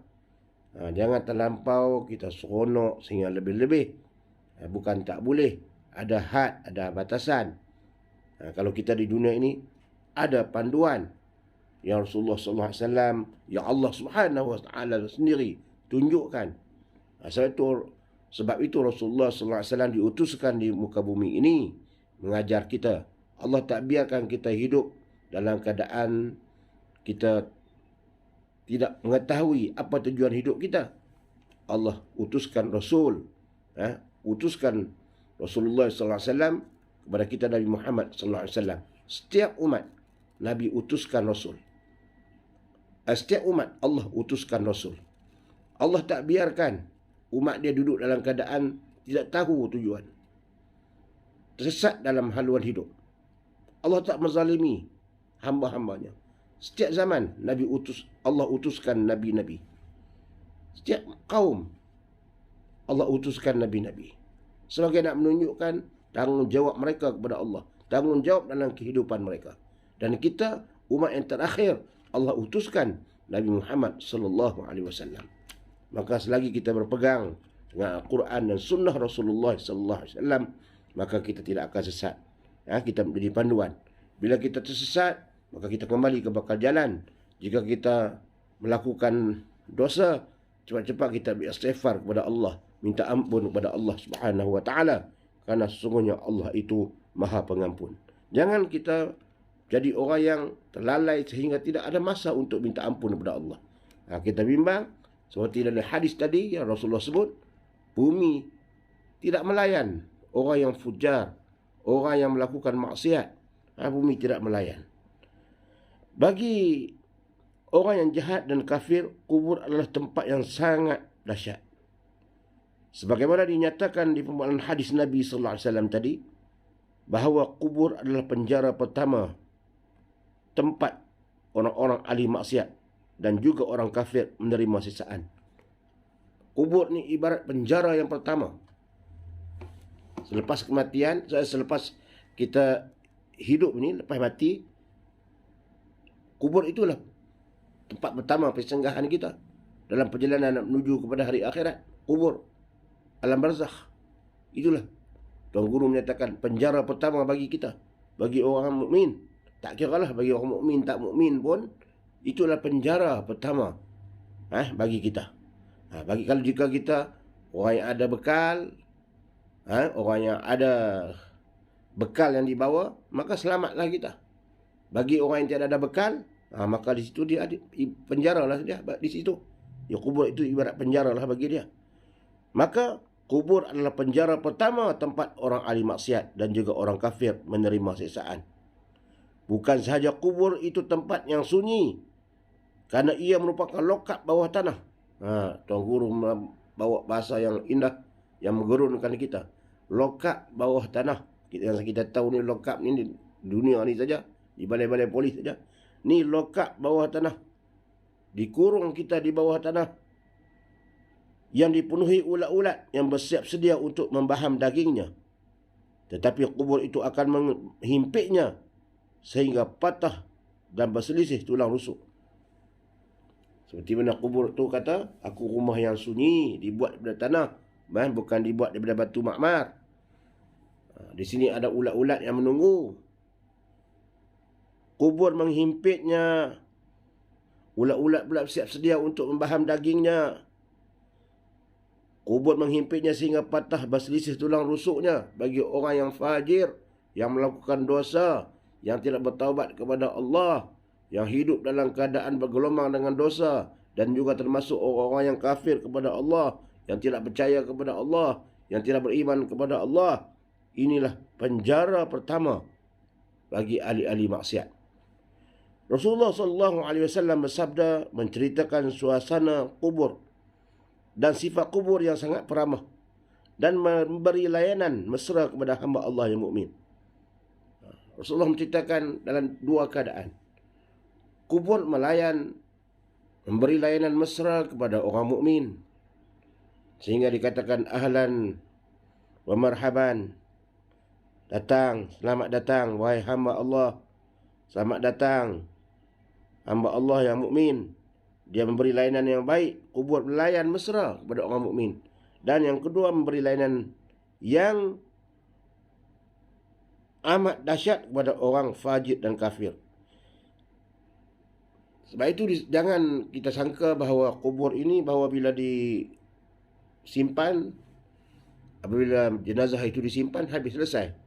Jangan terlampau kita seronok sehingga lebih-lebih. Bukan tak boleh. Ada had, ada batasan. Kalau kita di dunia ini, ada panduan yang Rasulullah SAW, yang Allah Subhanahu wa ta'ala sendiri tunjukkan. Sebab itu Rasulullah SAW diutuskan di muka bumi ini mengajar kita. Allah tak biarkan kita hidup dalam keadaan kita tidak mengetahui apa tujuan hidup kita. Allah utuskan Rasul. Utuskan Rasulullah SAW kepada kita Nabi Muhammad SAW. Setiap umat Nabi utuskan Rasul. Setiap umat Allah utuskan Rasul. Allah tak biarkan umat dia duduk dalam keadaan tidak tahu tujuan. Tersesat dalam haluan hidup. Allah tak menzalimi hamba-hambanya. Setiap zaman Allah utuskan nabi-nabi. Setiap kaum Allah utuskan nabi-nabi. Sebagai nak menunjukkan tanggungjawab mereka kepada Allah. Tanggungjawab dalam kehidupan mereka. Dan kita umat yang terakhir Allah utuskan Nabi Muhammad sallallahu alaihi wasallam. Maka selagi kita berpegang dengan Al-Quran dan sunnah Rasulullah sallallahu alaihi wasallam, maka kita tidak akan sesat. Kita menjadi panduan. Bila kita tersesat, maka kita kembali ke bakal jalan. Jika kita melakukan dosa, cepat-cepat kita beristighfar kepada Allah, minta ampun kepada Allah Subhanahu wa taala, kerana sesungguhnya Allah itu Maha Pengampun. Jangan kita jadi orang yang terlalai sehingga tidak ada masa untuk minta ampun kepada Allah. Kita bimbang seperti dalam hadis tadi yang Rasulullah sebut, bumi tidak melayan orang yang fujar, orang yang melakukan maksiat. Bumi tidak melayan. Bagi orang yang jahat dan kafir, kubur adalah tempat yang sangat dahsyat. Sebagaimana dinyatakan di pembualan hadis Nabi sallallahu alaihi wasallam tadi, bahawa kubur adalah penjara pertama, tempat orang-orang ahli maksiat dan juga orang kafir menerima siksaan. Kubur ni ibarat penjara yang pertama. Selepas kematian, selepas kita hidup ni, lepas mati, kubur itulah tempat pertama persinggahan kita dalam perjalanan menuju kepada hari akhirat. Kubur, alam barzakh, itulah Tuan Guru menyatakan penjara pertama bagi kita, bagi orang mukmin. Tak kiralah bagi orang mukmin tak mukmin pun, itulah penjara pertama bagi kita. Bagi kalau jika kita orang yang ada bekal, orang yang ada bekal yang dibawa, maka selamatlah kita. Bagi orang yang tiada ada bekal, maka di situ dia ada penjaralah dia di situ. Ya, kubur itu ibarat penjaralah bagi dia. Maka kubur adalah penjara pertama tempat orang ahli maksiat dan juga orang kafir menerima siksaan. Bukan sahaja kubur itu tempat yang sunyi, kerana ia merupakan lokap bawah tanah. Tuan Guru bawa bahasa yang indah, yang menggerunkan kita. Lokap bawah tanah. Yang kita tahu ni lokap ni di dunia ni saja, di balai-balai polis saja. Ni lokap bawah tanah. Dikurung kita di bawah tanah, yang dipenuhi ulat-ulat yang bersiap sedia untuk membaham dagingnya. Tetapi kubur itu akan menghimpitnya sehingga patah dan berselisih tulang rusuk. Seperti mana kubur tu kata, aku rumah yang sunyi, dibuat daripada tanah, bukan dibuat daripada batu makmar. Di sini ada ulat-ulat yang menunggu. Kubur menghimpitnya, ulat-ulat pula siap sedia untuk membaham dagingnya. Kubur menghimpitnya sehingga patah berselisih tulang rusuknya bagi orang yang fajir, yang melakukan dosa, yang tidak bertaubat kepada Allah, yang hidup dalam keadaan bergelumang dengan dosa, dan juga termasuk orang-orang yang kafir kepada Allah, yang tidak percaya kepada Allah, yang tidak beriman kepada Allah. Inilah penjara pertama bagi ahli-ahli maksiat. Rasulullah SAW bersabda menceritakan suasana kubur dan sifat kubur yang sangat peramah dan memberi layanan mesra kepada hamba Allah yang mukmin. Rasulullah menceritakan dalam dua keadaan. Kubur memberi layanan mesra kepada orang mukmin, sehingga dikatakan ahlan wa marhaban, datang, selamat datang wahai hamba Allah, selamat datang hamba Allah yang mukmin. Dia memberi layanan yang baik. Kubur melayan mesra kepada orang mukmin. Dan yang kedua, memberi layanan yang amat dahsyat kepada orang fajir dan kafir. Sebab itu jangan kita sangka bahawa kubur ini, bahawa bila disimpan, apabila jenazah itu disimpan, habis selesai.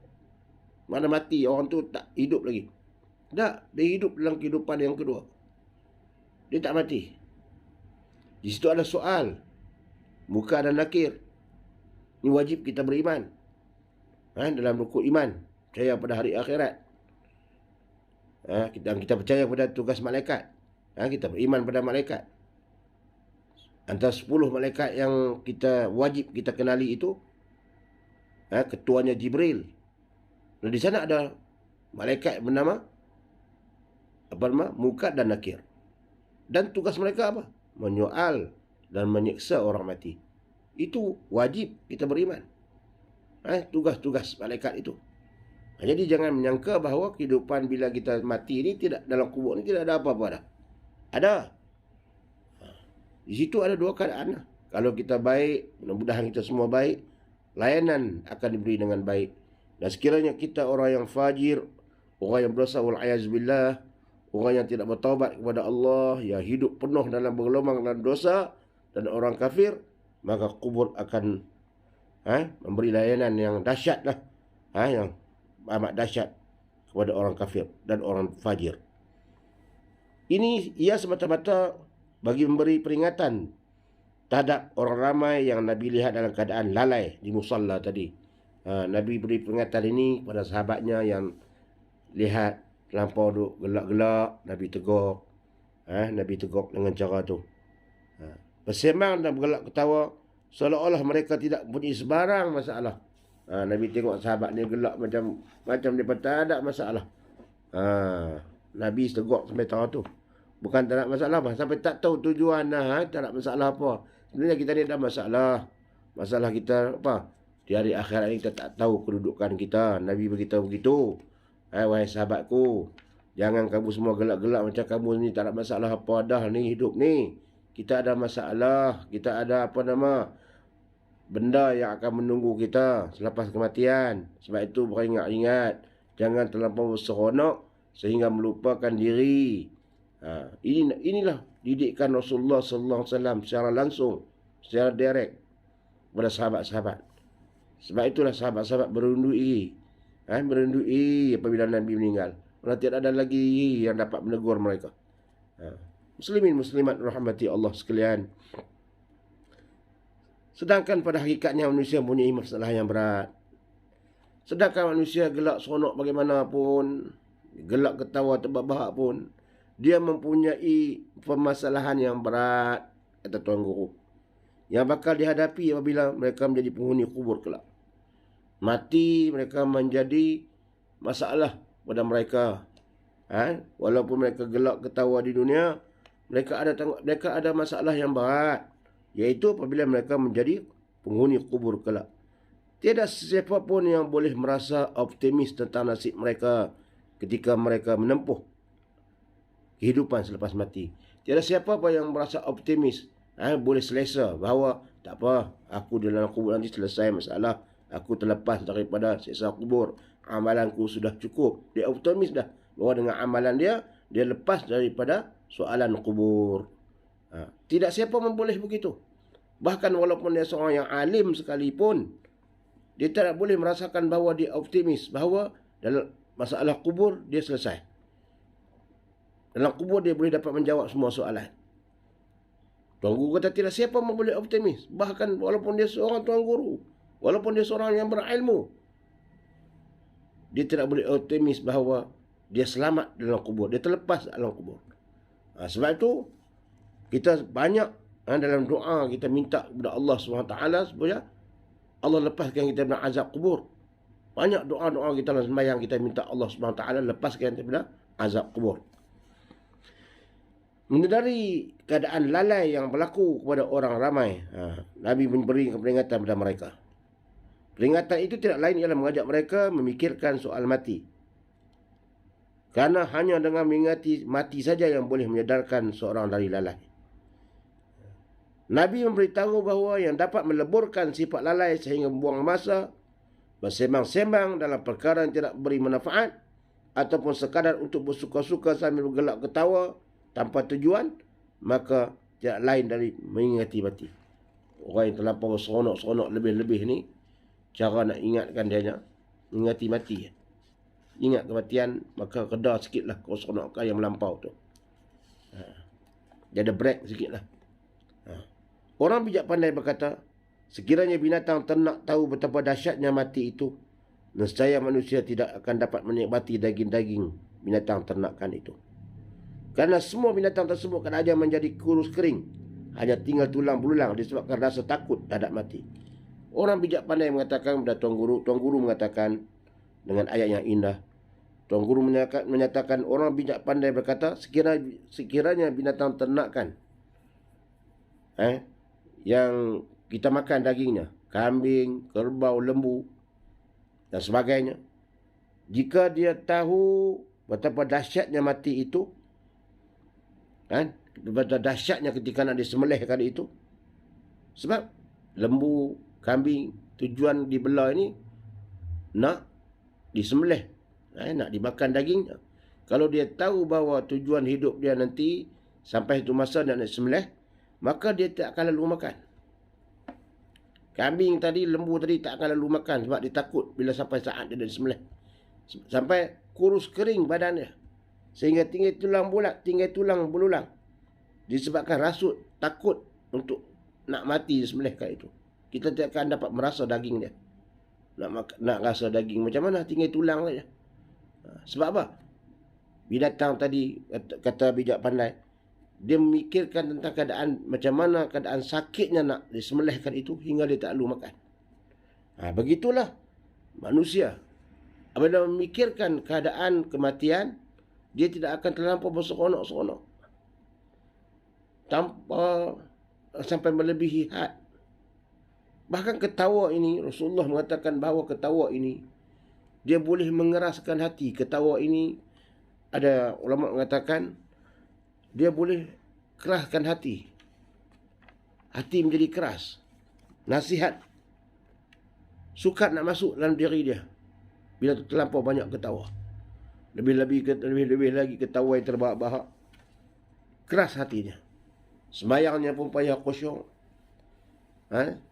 Mana mati, orang tu tak hidup lagi. Tak, dia hidup dalam kehidupan yang kedua. Dia tak mati. Di situ ada soal, muka dan nakir. Ini wajib kita beriman. Dalam rukun iman, percaya pada hari akhirat. Kita percaya pada tugas malaikat. Kita beriman pada malaikat. Antara 10 malaikat yang kita wajib kita kenali itu, ketuanya Jibril. Dan di sana ada malaikat bernama Munkar dan Nakir. Dan tugas mereka apa? Menyoal dan menyiksa orang mati. Itu wajib kita beriman. Tugas-tugas malaikat itu. Jadi jangan menyangka bahawa kehidupan bila kita mati ni, tidak, dalam kubur ni tidak ada apa-apa dah. Ada. Di situ ada dua keadaan. Kalau kita baik, mudah-mudahan kita semua baik, layanan akan diberi dengan baik. Dan sekiranya kita orang yang fajir, orang yang berdosa wal'ayazubillah, orang yang tidak bertaubat kepada Allah, yang hidup penuh dalam bergelumang dalam dosa, dan orang kafir, maka kubur akan memberi layanan yang dahsyat lah, yang amat dahsyat kepada orang kafir dan orang fajir. Ini ia semata-mata bagi memberi peringatan terhadap orang ramai yang Nabi lihat dalam keadaan lalai di musalla tadi. Nabi beri peringatan ini kepada sahabatnya yang lihat terlampau duk gelak-gelak. Nabi tegur. Nabi tegur dengan cara tu. Bersembang dan bergelak ketawa seolah-olah mereka tidak punya sebarang masalah. Nabi tengok sahabat ni gelak macam dia tak ada masalah. Nabi tegur sampai tahu tu. Bukan tak nak masalah apa, sampai tak tahu tujuan tak nak masalah apa. Sebenarnya kita ni ada masalah. Masalah kita apa? Di hari akhirat ni kita tak tahu kedudukan kita. Nabi beritahu begitu. Wahai sahabatku, jangan kamu semua gelak-gelak macam kamu ni tak ada masalah apa dah ni hidup ni. Kita ada masalah, kita ada benda yang akan menunggu kita selepas kematian. Sebab itu beringat-ingat, jangan terlampau seronok sehingga melupakan diri. Inilah didikan Rasulullah sallallahu alaihi wasallam secara langsung, secara direct kepada sahabat-sahabat. Sebab itulah sahabat-sahabat berundui apabila Nabi meninggal. Kerana tidak ada lagi yang dapat menegur mereka. Muslimin muslimat rahmati Allah sekalian. Sedangkan pada hakikatnya manusia mempunyai masalah yang berat. Sedangkan manusia gelak seronok bagaimanapun, gelak ketawa terbahak pun, dia mempunyai permasalahan yang berat, kata Tuan Guru, yang bakal dihadapi apabila mereka menjadi penghuni kubur kelak. Mati mereka menjadi masalah pada mereka. Walaupun mereka gelak ketawa di dunia, mereka ada masalah yang berat, iaitu apabila mereka menjadi penghuni kubur kelak. Tiada sesiapa pun yang boleh merasa optimis tentang nasib mereka ketika mereka menempuh kehidupan selepas mati. Tiada siapa pun yang merasa optimis, boleh selesa bahawa tak apa, aku di dalam kubur nanti selesai masalah, aku terlepas daripada siksa kubur, amalanku sudah cukup. Dia optimis dah bahawa dengan amalan dia lepas daripada soalan kubur. Tidak siapa pun boleh begitu. Bahkan walaupun dia seorang yang alim sekalipun, dia tidak boleh merasakan bahawa dia optimis bahawa dalam masalah kubur dia selesai. Dalam kubur dia boleh dapat menjawab semua soalan. Tuan Guru kata tidak siapa pun boleh optimis. Bahkan walaupun dia seorang Tuan Guru, walaupun dia seorang yang berilmu, dia tidak boleh optimis bahawa dia selamat dalam kubur, dia terlepas dalam kubur. Sebab itu kita banyak dalam doa kita minta kepada Allah SWT supaya Allah lepaskan kita dari azab kubur. Banyak doa-doa kita dalam sembahyang kita minta Allah SWT lepaskan kita dari azab kubur. Menyedari keadaan lalai yang berlaku kepada orang ramai, Nabi memberi peringatan kepada mereka. Peringatan itu tidak lain ialah mengajak mereka memikirkan soal mati. Kerana hanya dengan mengingati mati saja yang boleh menyadarkan seorang dari lalai. Nabi memberitahu bahawa yang dapat meleburkan sifat lalai sehingga membuang masa, bersembang-sembang dalam perkara yang tidak beri manfaat, ataupun sekadar untuk bersuka-suka sambil bergelak ketawa tanpa tujuan, maka tidak lain dari mengingati mati. Orang yang terlampau seronok-seronok lebih-lebih ni, cara nak ingatkan dia mengingati mati. Ingat kematian, maka reda sikitlah keseronokan yang melampau tu. Dia ada break sikitlah. Orang bijak pandai berkata, sekiranya binatang ternak tahu betapa dahsyatnya mati itu, nescaya manusia tidak akan dapat menikmati daging-daging binatang ternakan itu. Kerana semua binatang tersebut akan aja menjadi kurus kering, hanya tinggal tulang belulang disebabkan rasa takut terhadap mati. Orang bijak pandai mengatakan kepada Tuan Guru mengatakan dengan ayat yang indah. Tuan Guru menyatakan orang bijak pandai berkata, sekiranya binatang ternakan yang kita makan dagingnya, kambing, kerbau, lembu dan sebagainya, jika dia tahu betapa dahsyatnya mati itu, betapa dahsyatnya ketika nak disembelih kali itu, sebab lembu, kambing, tujuan dibelah ini nak disembelih, nak dimakan dagingnya. Kalau dia tahu bahawa tujuan hidup dia nanti sampai itu masa nak disembelih, maka dia tak akan lalu makan. Kambing tadi, lembu tadi tak akan lalu makan sebab dia takut bila sampai saat dia disembelih. Sampai kurus kering badan dia. Sehingga tinggal tulang bulat, tinggal tulang belulang. Disebabkan rasut, takut untuk nak mati disembelih kat itu. Kita tak akan dapat merasa daging dia. Nak rasa daging macam mana? Tinggal tulang saja. Sebab apa? Binatang tadi, kata bijak pandai, dia memikirkan tentang keadaan, macam mana keadaan sakitnya nak disembelihkan itu hingga dia tak perlu makan. Begitulah manusia. Apabila memikirkan keadaan kematian, dia tidak akan terlampau berseronok-seronok. Tanpa sampai melebihi had. Bahkan ketawa ini, Rasulullah mengatakan bahawa ketawa ini, dia boleh mengeraskan hati. Ketawa ini, ada ulama mengatakan, dia boleh keraskan hati. Hati menjadi keras. Nasihat sukar nak masuk dalam diri dia bila terlampau banyak ketawa. Lebih lagi ketawa yang terbahak-bahak, keras hatinya. Sembayangnya pun payah khusyuk.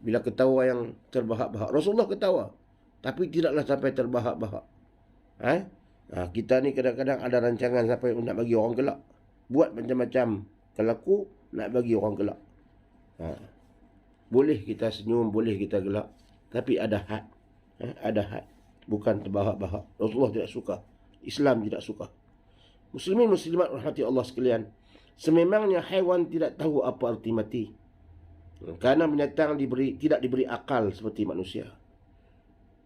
Bila ketawa yang terbahak-bahak. Rasulullah ketawa, tapi tidaklah sampai terbahak-bahak. Kita ni kadang-kadang ada rancangan sampai nak bagi orang gelak. Buat macam-macam kelaku nak bagi orang gelak. Boleh kita senyum, boleh kita gelak, tapi ada had. Ada had. Bukan terbahak-bahak. Rasulullah tidak suka. Islam tidak suka. Muslimin muslimat rahmati Allah sekalian, sememangnya haiwan tidak tahu apa arti mati. Kerana binatang tidak diberi akal seperti manusia.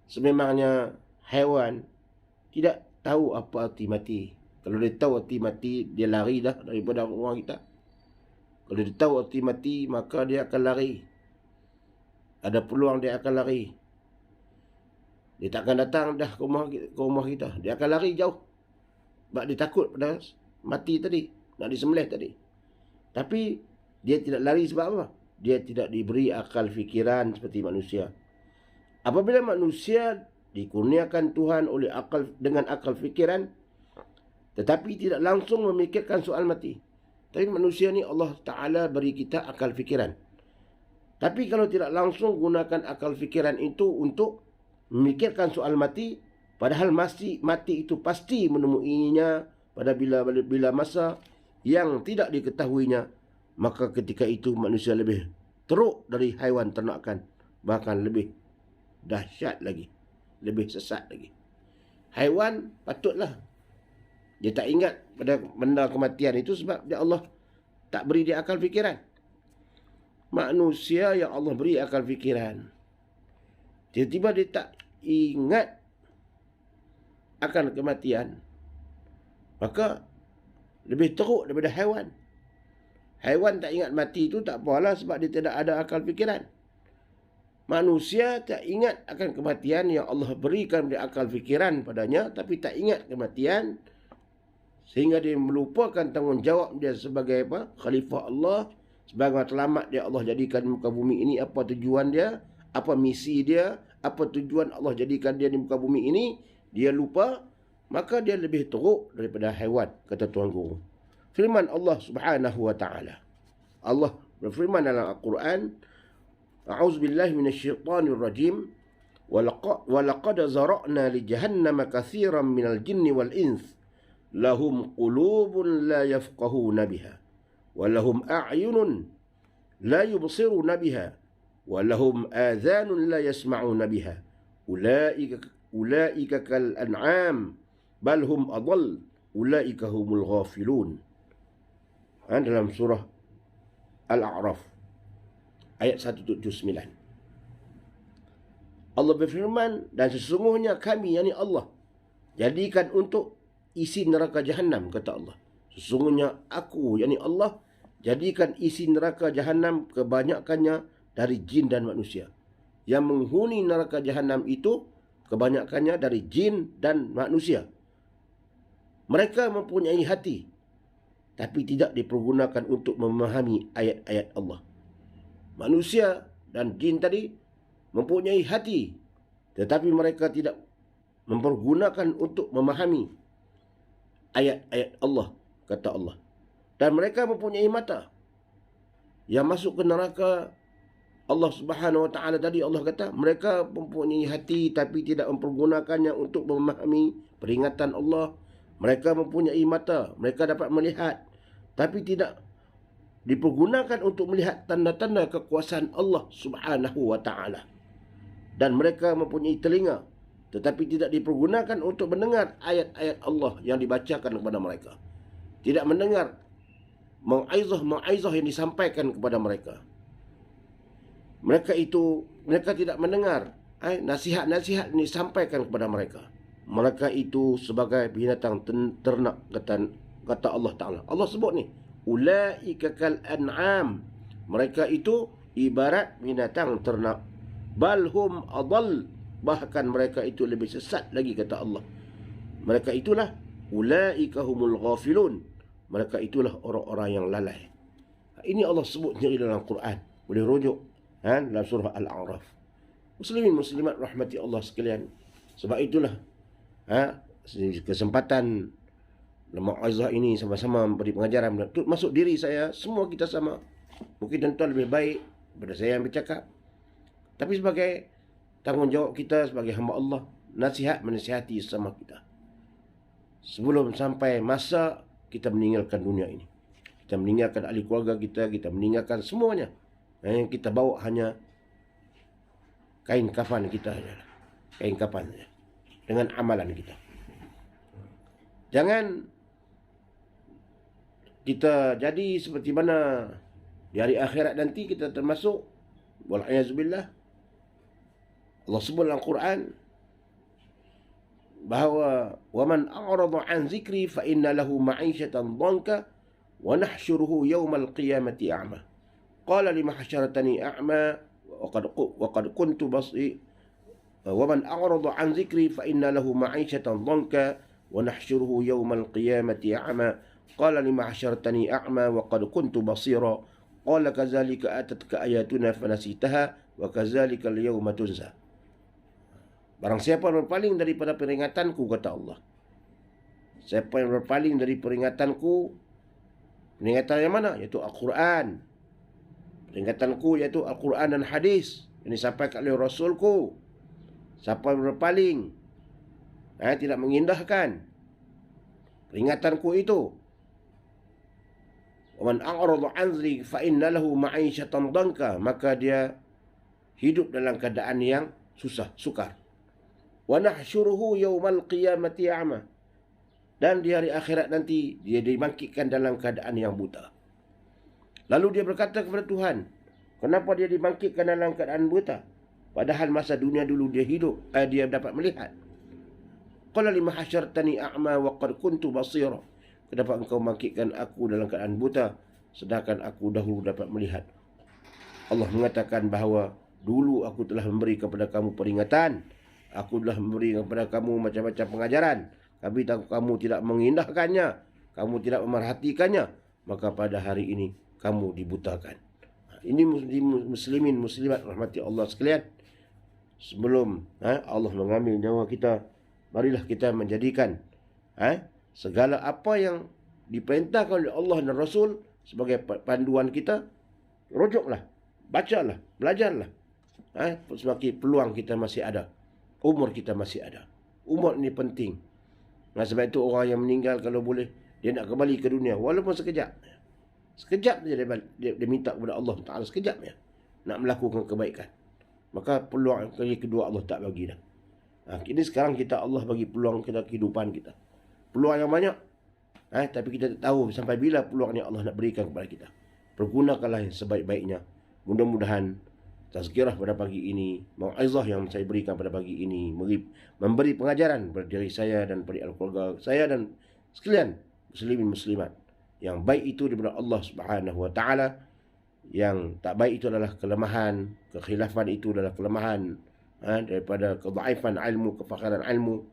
Sememangnya haiwan tidak tahu apa arti mati. Kalau dia tahu arti mati, dia lari dah daripada rumah kita. Kalau dia tahu arti mati, maka dia akan lari. Ada peluang dia akan lari. Dia tak akan datang dah ke rumah kita. Dia akan lari jauh. Sebab dia takut pada mati tadi, nak disembelih tadi. Tapi dia tidak lari sebab apa? Dia tidak diberi akal fikiran seperti manusia. Apabila manusia dikurniakan Tuhan oleh dengan akal fikiran, tetapi tidak langsung memikirkan soal mati. Tapi manusia ni Allah Ta'ala beri kita akal fikiran. Tapi kalau tidak langsung gunakan akal fikiran itu untuk memikirkan soal mati, padahal mati itu pasti menemuinya pada bila masa yang tidak diketahuinya, maka ketika itu manusia lebih teruk dari haiwan ternakan, bahkan lebih dahsyat lagi, lebih sesat lagi. Haiwan patutlah dia tak ingat pada benda kematian itu sebab Allah tak beri dia akal fikiran. Manusia yang Allah beri akal fikiran, tiba-tiba dia tak ingat akan kematian, maka lebih teruk daripada haiwan. Haiwan tak ingat mati itu tak apalah sebab dia tidak ada akal fikiran. Manusia tak ingat akan kematian yang Allah berikan dia akal fikiran padanya, tapi tak ingat kematian, sehingga dia melupakan tanggungjawab dia sebagai Khalifah Allah, sebagai matlamat dia Allah jadikan di muka bumi ini. Apa tujuan dia, apa misi dia, apa tujuan Allah jadikan dia di muka bumi ini, dia lupa, maka dia lebih teruk daripada haiwan, kata Tuan Guru. Firman Allah Subhanahu wa ta'ala. Allah berfirman dalam Al-Quran, A'udzubillahi minasyaitanir rajim. Walaqad zara'na li jahannama katsiran minal jinni wal ins lahum qulubun la yafqahuna biha wa lahum a'yunun la yubsiruna biha wa lahum adhanun la yasma'una biha ulaika kal an'am bal hum adall ulaika humul ghafilun. Dalam surah Al-A'raf ayat 179. Allah berfirman, dan sesungguhnya kami, yakni Allah, jadikan untuk isi neraka Jahannam, kata Allah. Sesungguhnya aku, yakni Allah, jadikan isi neraka Jahannam kebanyakannya dari jin dan manusia. Yang menghuni neraka Jahannam itu kebanyakannya dari jin dan manusia. Mereka mempunyai hati, tapi tidak dipergunakan untuk memahami ayat-ayat Allah. Manusia dan jin tadi mempunyai hati, tetapi mereka tidak mempergunakan untuk memahami ayat-ayat Allah, kata Allah. Dan mereka mempunyai mata yang masuk ke neraka Allah Subhanahu Wa Taala. Tadi Allah kata mereka mempunyai hati tapi tidak mempergunakannya untuk memahami peringatan Allah. Mereka mempunyai mata, mereka dapat melihat tapi tidak dipergunakan untuk melihat tanda-tanda kekuasaan Allah Subhanahu Wa Taala. Dan mereka mempunyai telinga tetapi tidak dipergunakan untuk mendengar ayat-ayat Allah yang dibacakan kepada mereka. Tidak mendengar mau'izah yang disampaikan kepada mereka. Mereka tidak mendengar nasihat-nasihat yang disampaikan kepada mereka. Mereka itu sebagai binatang ternak, kata Allah Ta'ala. Allah sebut ni, ulaika kal an'am. Mereka itu ibarat binatang ternak. Balhum adall. Bahkan mereka itu lebih sesat lagi, kata Allah. Mereka itulah ulaika humul ghafilun. Mereka itulah orang-orang yang lalai. Ini Allah sebut sendiri dalam Quran. Boleh rujuk dalam surah Al-A'raf. Muslimin muslimat rahmati Allah sekalian. Sebab itulah kesempatan mau'izah ini sama-sama beri pengajaran masuk diri saya. Semua kita sama. Mungkin tuan-tuan lebih baik daripada saya yang bercakap. Tapi sebagai tanggungjawab kita sebagai hamba Allah, menasihati sesama kita. Sebelum sampai masa kita meninggalkan dunia ini. Kita meninggalkan ahli keluarga kita, kita meninggalkan semuanya. Yang kita bawa hanya kain kafan kita saja. Kain kafan saja. Dengan amalan kita. Jangan kita jadi seperti mana di hari akhirat nanti kita termasuk wal'ayazubillah. Allah sebut dalam Quran bahawa waman a'rada an zikri fa inna lahu ma'isyatan dhanka wa nahsyuruhu yawmal qiyamati a'ma qala lima hasyaratani a'ma wa qad kuntu basir waman a'rada an zikri fa inna lahu ma'isyatan dhanka wa nahsyuruhu yawmal qiyamati a'ma qala lima hasyaratani a'ma wa qad kuntu basira qala kadzalika atatka ayatuna fanasitaha wa kadzalika al-yawma tunsa. Barang siapa yang berpaling daripada peringatanku, kata Allah. Siapa yang berpaling dari peringatanku, peringatan yang mana? Iaitu Al-Quran. Peringatanku iaitu Al-Quran dan hadis yang disampaikan oleh Rasulku. Siapa yang berpaling, tidak mengindahkan peringatanku itu. وَمَنْ أَعْرَضَ عَنْ ذِكْرِي فَإِنَّ لَهُ مَعِيشَةً ضَنْكَ. Maka dia hidup dalam keadaan yang susah, sukar. وَنَحْشُرُهُ يَوْمَ الْقِيَامَةِ أَعْمَى. Dan di hari akhirat nanti dia dibangkitkan dalam keadaan yang buta. Lalu dia berkata kepada Tuhan, kenapa dia dibangkitkan dalam keadaan buta? Padahal masa dunia dulu dia hidup, dia dapat melihat. Qala lima hasyartani a'ma wa qad kuntu basira. Kenapa engkau bangkitkan aku dalam keadaan buta sedangkan aku dahulu dapat melihat? Allah mengatakan bahawa dulu aku telah memberi kepada kamu peringatan. Aku telah memberi kepada kamu macam-macam pengajaran. Tapi kamu tidak mengindahkannya. Kamu tidak memerhatikannya. Maka pada hari ini kamu dibutakan. Ini muslimin, muslimat rahmati Allah sekalian. Sebelum Allah mengambil nyawa kita, marilah kita menjadikan segala apa yang diperintahkan oleh Allah dan Rasul sebagai panduan kita. Rujuklah, bacalah, belajarlah. Semakin peluang kita masih ada. Umur kita masih ada. Umur ini penting. Sebab itu orang yang meninggal kalau boleh, dia nak kembali ke dunia. Walaupun sekejap. Sekejap saja dia minta kepada Allah Ta'ala. Sekejap ya. Nak melakukan kebaikan. Maka peluang kali kedua Allah tak bagi dah. Ini sekarang Allah bagi peluang kita kehidupan kita. Peluang yang banyak. Tapi kita tak tahu sampai bila peluang yang Allah nak berikan kepada kita. Pergunakanlah yang sebaik-baiknya. Mudah-mudahan tazkirah pada pagi ini, mau'izah yang saya berikan pada pagi ini, memberi pengajaran kepada diri saya dan pada keluarga saya dan sekalian muslimin muslimat. Yang baik itu daripada Allah Subhanahu Wa Taala, yang tak baik itu adalah kelemahan, kekhilafan itu adalah kelemahan daripada kedhaifan ilmu, kefakaran ilmu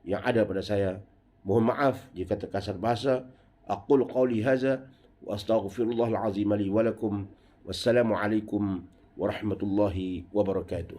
yang ada pada saya. Mohon maaf jika terkasar bahasa. Aqul qawli hadza wa astaghfirullahal azim li wa lakum. Wassalamu alaikum warahmatullahi wabarakatuh.